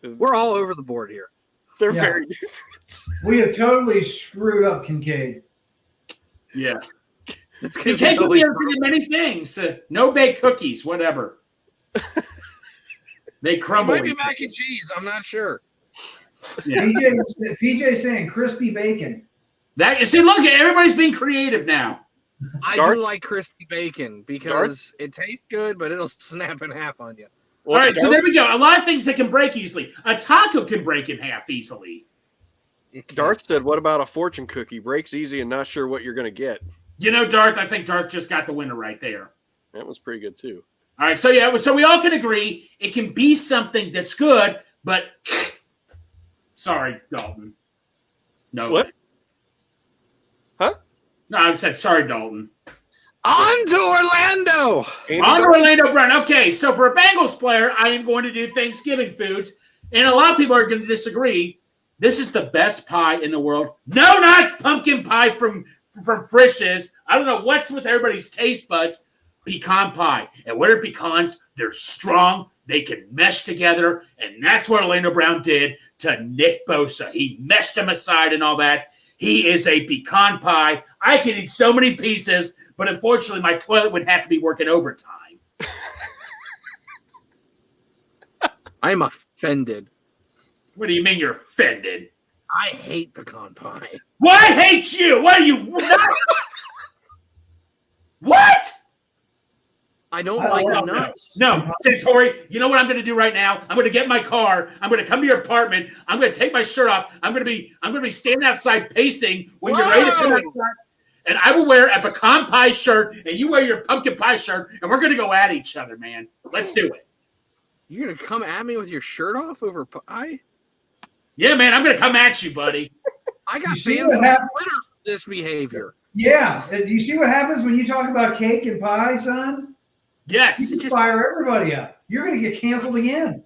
Speaker 6: We're all over the board here.
Speaker 4: They're very different.
Speaker 7: We have totally screwed up Kincaid.
Speaker 5: Yeah.
Speaker 6: Kincaid
Speaker 5: can be many things. No baked cookies, whatever. They crumble.
Speaker 6: Maybe mac and cheese. I'm not sure.
Speaker 5: Yeah.
Speaker 7: PJ saying crispy bacon.
Speaker 5: Look, everybody's being creative now.
Speaker 6: I do like crispy bacon because it tastes good, but it'll snap in half on you.
Speaker 5: All right, so there we go. A lot of things that can break easily. A taco can break in half easily.
Speaker 4: Darth said, what about a fortune cookie? Breaks easy and not sure what you're going to get.
Speaker 5: You know, Darth, I think Darth just got the winner right there.
Speaker 4: That was pretty good, too.
Speaker 5: All right, so we all can agree it can be something that's good, but sorry, Dalton. No.
Speaker 4: What? Huh?
Speaker 5: No, I said sorry, Dalton.
Speaker 6: On to Orlando.
Speaker 5: On to Orlando Brown. Okay, so for a Bengals player, I am going to do Thanksgiving foods, and a lot of people are going to disagree. This is the best pie in the world. No, not pumpkin pie from Frisch's. I don't know what's with everybody's taste buds. Pecan pie. And what are pecans? They're strong. They can mesh together. And that's what Orlando Brown did to Nick Bosa. He meshed them aside and all that. He is a pecan pie. I can eat so many pieces, but unfortunately my toilet would have to be working overtime.
Speaker 6: I'm offended.
Speaker 5: What do you mean you're offended?
Speaker 6: I hate pecan pie.
Speaker 5: Well, I hate you. What are you? What?
Speaker 6: I don't
Speaker 7: I
Speaker 6: like
Speaker 7: love
Speaker 6: the
Speaker 7: that.
Speaker 6: nuts.
Speaker 5: No, Santori, you know what I'm going to do right now? I'm going to get in my car. I'm going to come to your apartment. I'm going to take my shirt off. I'm going to be standing outside pacing when you're ready to come
Speaker 6: Whoa!
Speaker 5: outside. And I will wear a pecan pie shirt, and you wear your pumpkin pie shirt, and we're going to go at each other, man. Let's do it.
Speaker 6: You're gonna come at me with your shirt off over pie?
Speaker 5: Yeah, man, I'm going to come at you, buddy.
Speaker 6: I got
Speaker 7: You see
Speaker 6: banned
Speaker 7: what
Speaker 6: from
Speaker 7: happened?
Speaker 6: Twitter for this behavior.
Speaker 7: Yeah. Do you see what happens when you talk about cake and pie, son?
Speaker 5: Yes.
Speaker 7: You just fire everybody up. You're going to get canceled again.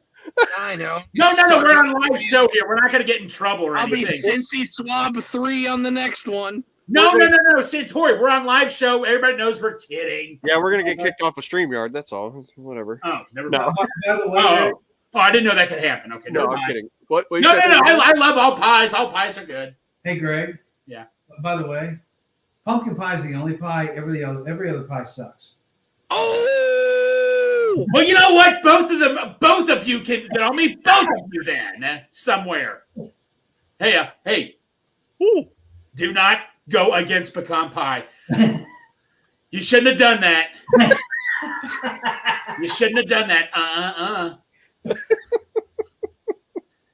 Speaker 6: I know.
Speaker 5: No, we're on a live show here. We're not going to get in trouble or
Speaker 6: I'll be
Speaker 5: anything.
Speaker 6: Cincy Swab 3 on the next one.
Speaker 5: No, Santori, we're on live show. Everybody knows we're kidding.
Speaker 4: Yeah, we're gonna get kicked off a StreamYard. That's all. Whatever.
Speaker 5: Oh, never
Speaker 4: No.
Speaker 5: mind.
Speaker 7: By the way,
Speaker 5: Oh, I didn't know that could happen. Okay,
Speaker 4: No,
Speaker 5: never
Speaker 4: I'm
Speaker 5: mind.
Speaker 4: kidding. What you
Speaker 5: No.
Speaker 4: said?
Speaker 5: I love all pies. All pies are good.
Speaker 7: hey, Greg.
Speaker 5: Yeah.
Speaker 7: By the way, pumpkin pie is the only pie. Every other pie sucks.
Speaker 6: Oh!
Speaker 5: Well, you know what? Both of you can tell me. Both of you then somewhere. Hey.
Speaker 4: Ooh.
Speaker 5: Do not go against pecan pie. You shouldn't have done that. You shouldn't have done that.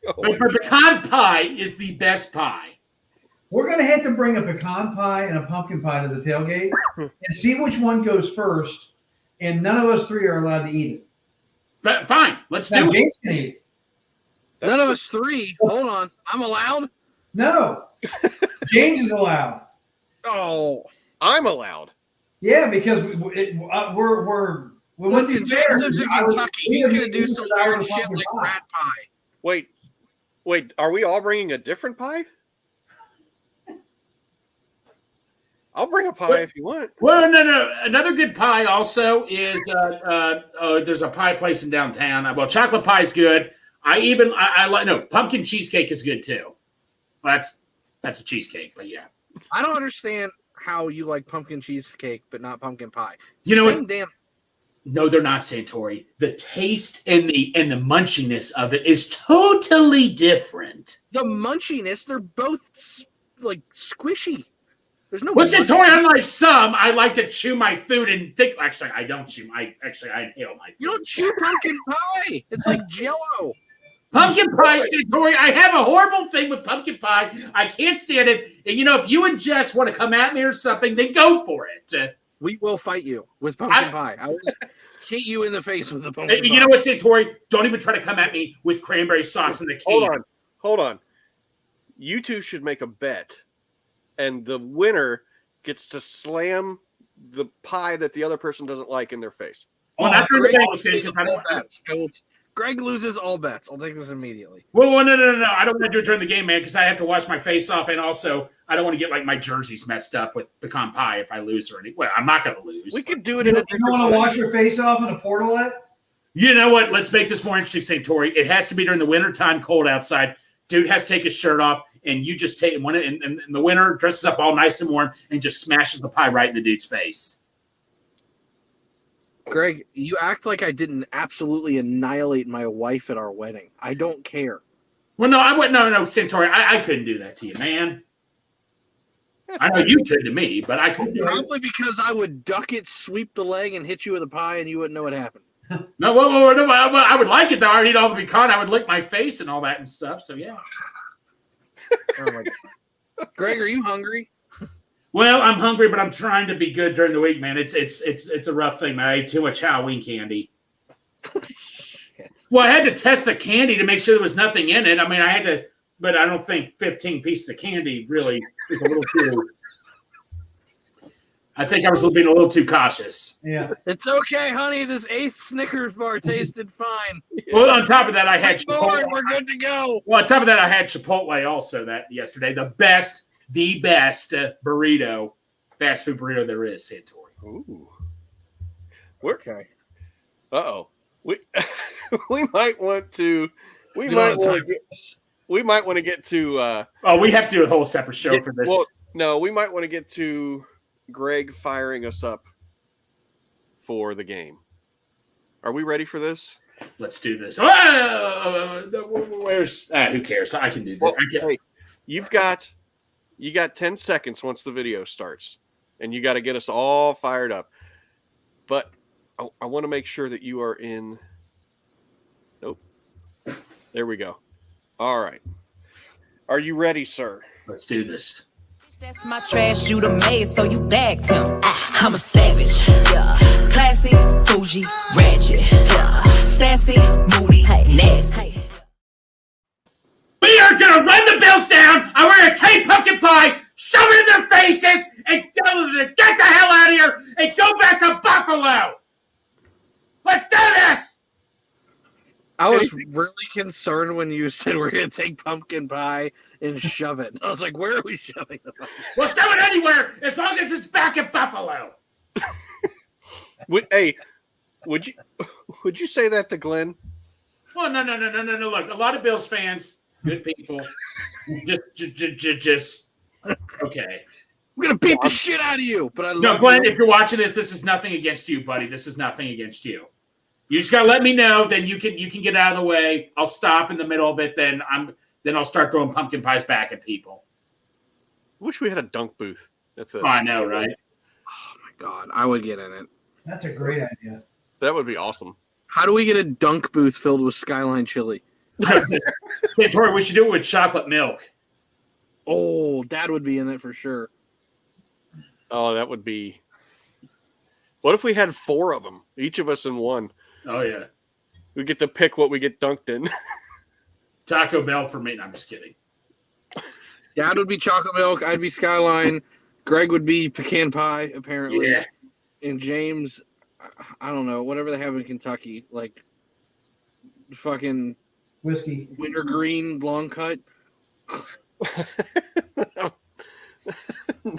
Speaker 5: But pecan pie is the best pie.
Speaker 7: We're going to have to bring a pecan pie and a pumpkin pie to the tailgate and see which one goes first. And none of us three are allowed to eat it.
Speaker 5: But fine, let's
Speaker 7: Now,
Speaker 5: do it.
Speaker 7: James can eat it.
Speaker 6: None of us three. Hold on. I'm allowed?
Speaker 7: No. James is allowed.
Speaker 6: Oh.
Speaker 4: I'm allowed.
Speaker 7: Yeah, because we're
Speaker 6: Listen, James lives in Kentucky. He's going to do some weird
Speaker 7: weird
Speaker 6: shit like rat pie.
Speaker 4: Wait. Are we all bringing a different pie? I'll bring a pie if you want.
Speaker 5: Well, no. Another good pie also is there's a pie place in downtown. Well, chocolate pie is good. I like pumpkin cheesecake is good too. Well, that's a cheesecake, but yeah.
Speaker 6: I don't understand how you like pumpkin cheesecake but not pumpkin pie.
Speaker 5: You know
Speaker 6: Same damn.
Speaker 5: No, they're not, Santori. The taste and the munchiness of it is totally different.
Speaker 6: The munchiness, they're both like squishy. There's no.
Speaker 5: Well, Santori, unlike some, I like to chew my food and think. Actually, I don't chew. I inhale my food.
Speaker 6: You don't chew pumpkin pie. It's like Jell-O.
Speaker 5: Pumpkin pie, Santori. I have a horrible thing with pumpkin pie. I can't stand it. And if you and Jess want to come at me or something, then go for it.
Speaker 6: We will fight you with pumpkin pie. I will hit you in the face with the pumpkin pie.
Speaker 5: You know what, Santori? Don't even try to come at me with cranberry sauce in the can.
Speaker 4: Hold on. You two should make a bet, and the winner gets to slam the pie that the other person doesn't like in their face.
Speaker 5: Well, not during the Bengals game because I don't.
Speaker 6: Greg loses all bets. I'll take this immediately.
Speaker 5: Well, no. I don't want to do it during the game, man, because I have to wash my face off, and also I don't want to get like my jerseys messed up with pecan pie if I lose or anything. Well, I'm not going to lose.
Speaker 4: We could do it in a
Speaker 7: You don't want to wash your face off in a portalette?
Speaker 5: You know what? Let's make this more interesting, Santori. It has to be during the wintertime, cold outside. Dude has to take his shirt off, and you just take one in the winter, dresses up all nice and warm, and just smashes the pie right in the dude's face.
Speaker 6: Greg, you act like I didn't absolutely annihilate my wife at our wedding. I don't care.
Speaker 5: Well, no, I wouldn't. No, Santori, I couldn't do that to you, man. I know you could to me, but I couldn't do it.
Speaker 6: Probably because I would duck it, sweep the leg, and hit you with a pie, and you wouldn't know what happened.
Speaker 5: No, I would like it though. I'd eat all the pecan. I would lick my face and all that and stuff. So yeah.
Speaker 6: Oh my God. Greg, are you hungry?
Speaker 5: Well, I'm hungry, but I'm trying to be good during the week, man. It's a rough thing, man. I ate too much Halloween candy. Well, I had to test the candy to make sure there was nothing in it. I mean, I had to, but I don't think 15 pieces of candy really is a little too. I think I was being a little too cautious.
Speaker 7: Yeah.
Speaker 6: It's okay, honey. This 8th Snickers bar tasted fine.
Speaker 5: Well, on top of that, I had
Speaker 6: Lord,
Speaker 5: Chipotle.
Speaker 6: we're good to go.
Speaker 5: Well, on top of that, I had Chipotle also yesterday. The best burrito, fast food burrito there is, Santori.
Speaker 4: Ooh.
Speaker 6: Okay.
Speaker 4: Uh-oh. We might want to. We might want to get to.
Speaker 5: We have to do a whole separate show for this.
Speaker 4: Well, no, we might want to get to Greg firing us up for the game. Are we ready for this?
Speaker 5: Let's do this. Where's who cares? I can do that.
Speaker 4: Well, hey, you got 10 seconds once the video starts, and you got to get us all fired up. But I want to make sure that you are in. Nope. There we go. All right. Are you ready, sir?
Speaker 5: Let's do this.
Speaker 8: That's my trash you done made, so you bagged him. I'm a savage. Yeah. Classy, bougie, ratchet. Yeah. Sassy, moody, nasty.
Speaker 5: We are going to run the Bills down. I'm going to take pumpkin pie, shove it in their faces, and tell them to get the hell out of here and go back to Buffalo. Let's do this.
Speaker 6: I was really concerned when you said we're going to take pumpkin pie and shove it. I was like, where are we shoving the pumpkin?
Speaker 5: Well, shove it anywhere as long as it's back at Buffalo.
Speaker 4: Hey, would you say that to Glenn?
Speaker 5: Oh, no. Look, a lot of Bills fans, good people, just okay.
Speaker 6: I'm going to beat the shit out of you. But I love
Speaker 5: Glenn,
Speaker 6: you.
Speaker 5: if you're watching this is nothing against you, buddy. This is nothing against you. You just gotta let me know. Then you can get out of the way. I'll stop in the middle of it. Then I'll start throwing pumpkin pies back at people.
Speaker 4: Wish we had a dunk booth.
Speaker 5: I know, right?
Speaker 6: Oh my God, I would get in it.
Speaker 7: That's a great idea.
Speaker 4: That would be awesome.
Speaker 6: How do we get a dunk booth filled with Skyline chili?
Speaker 5: Hey, Tori, we should do it with chocolate milk.
Speaker 6: Oh, Dad would be in it for sure.
Speaker 4: Oh, that would be. What if we had 4 of them, each of us in one?
Speaker 5: Oh yeah,
Speaker 4: we get to pick what we get dunked in.
Speaker 5: Taco Bell for me. No, I'm just kidding.
Speaker 6: Dad would be chocolate milk. I'd be Skyline. Greg would be pecan pie, apparently.
Speaker 5: Yeah.
Speaker 6: And James, I don't know, whatever they have in Kentucky, like fucking
Speaker 7: Whiskey.
Speaker 6: wintergreen long cut.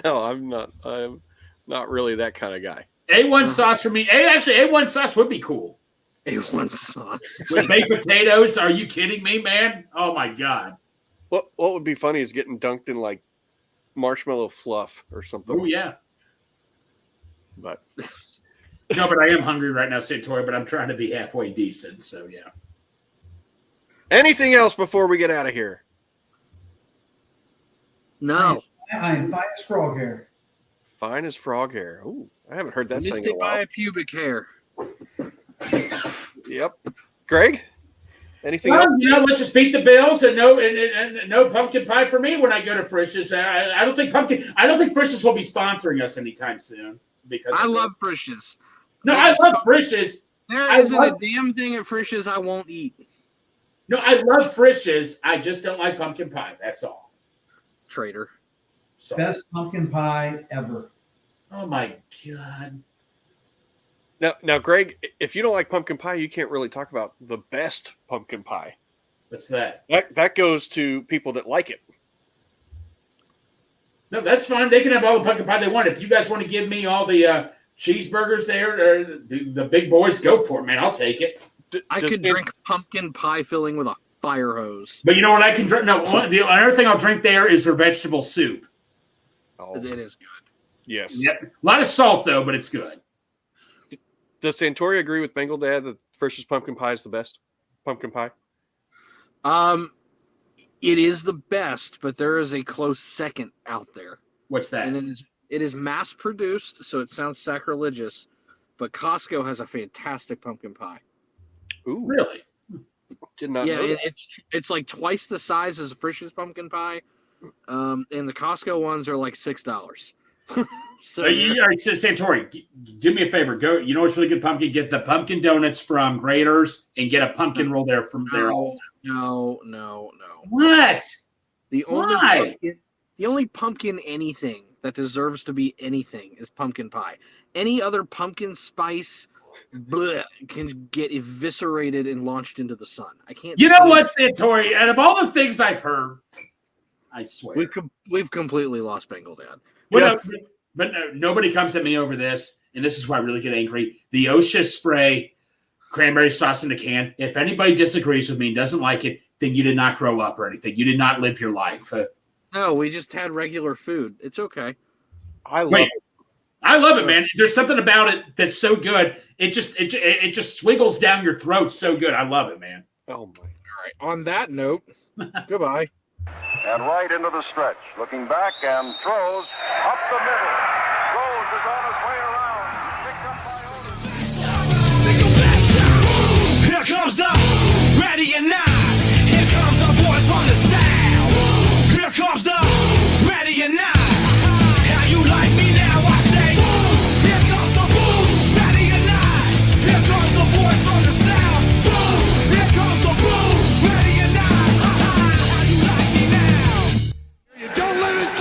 Speaker 4: No, I'm not. I'm not really that kind of guy.
Speaker 5: A1 sauce for me. A1 sauce would be cool.
Speaker 6: A1 sauce.
Speaker 5: With baked potatoes? Are you kidding me, man? Oh my God.
Speaker 4: What would be funny is getting dunked in like marshmallow fluff or something.
Speaker 5: Oh yeah.
Speaker 4: But
Speaker 5: no, but I am hungry right now, Santori, but I'm trying to be halfway decent, so yeah.
Speaker 4: Anything else before we get out of here?
Speaker 6: No.
Speaker 7: I am fine as frog hair.
Speaker 4: Fine as frog hair. Ooh, I haven't heard that saying in a
Speaker 6: Mystic
Speaker 4: while.
Speaker 6: by pubic hair.
Speaker 4: Yep. Greg? Anything else?
Speaker 5: Let's just beat the Bills and no pumpkin pie for me when I go to Frisch's. I don't think Frisch's will be sponsoring us anytime soon because
Speaker 6: I love Frisch's.
Speaker 5: No, I love Frisch's.
Speaker 6: There isn't a damn thing at Frisch's I won't eat.
Speaker 5: No, I love Frisch's. I just don't like pumpkin pie. That's all.
Speaker 6: Traitor.
Speaker 5: So.
Speaker 7: Best pumpkin pie ever.
Speaker 5: Oh my God.
Speaker 4: Now, Greg, if you don't like pumpkin pie, you can't really talk about the best pumpkin pie.
Speaker 5: What's that?
Speaker 4: That goes to people that like it.
Speaker 5: No, that's fine. They can have all the pumpkin pie they want. If you guys want to give me all the cheeseburgers there, or the big boys, go for it, man. I'll take it.
Speaker 6: I could drink pumpkin pie filling with a fire hose.
Speaker 5: But you know what I can drink? No, the other thing I'll drink there is their vegetable soup.
Speaker 4: Oh,
Speaker 6: It is good.
Speaker 4: yes.
Speaker 5: Yep. A lot of salt, though, but it's good.
Speaker 4: Does Santori agree with Bengal Dad that Frisch's pumpkin pie is the best pumpkin pie?
Speaker 6: It is the best, but there is a close second out there.
Speaker 5: What's that?
Speaker 6: And it is mass produced, so it sounds sacrilegious, but Costco has a fantastic pumpkin pie.
Speaker 4: Ooh,
Speaker 5: Really?
Speaker 4: did not
Speaker 6: Yeah,
Speaker 4: know that.
Speaker 6: it's like twice the size as Frisch's pumpkin pie. And the Costco ones are like $6. So
Speaker 5: All right, so Santori, do me a favor. Go. You know what's really good pumpkin? Get the pumpkin donuts from Grader's and get a pumpkin roll there from there also.
Speaker 6: No.
Speaker 5: What?
Speaker 6: The
Speaker 5: Why?
Speaker 6: only pumpkin anything that deserves to be anything is pumpkin pie. Any other pumpkin spice can get eviscerated and launched into the sun. I can't.
Speaker 5: You know what, Santori? Out of all the things I've heard, I swear
Speaker 6: We've completely lost Bengal Dad.
Speaker 5: Well, but nobody comes at me over this, and this is why I really get angry. The OSHA spray cranberry sauce in a can. If anybody disagrees with me and doesn't like it, then you did not grow up or anything. You did not live your life.
Speaker 6: No, we just had regular food. It's okay.
Speaker 4: I love
Speaker 5: it, man. There's something about it that's so good. It just swiggles down your throat so good. I love it, man.
Speaker 4: Oh my!
Speaker 6: All right. On that note, goodbye.
Speaker 1: And right into the stretch. Looking back and throws up the middle. Throws is on his way around. Picked up by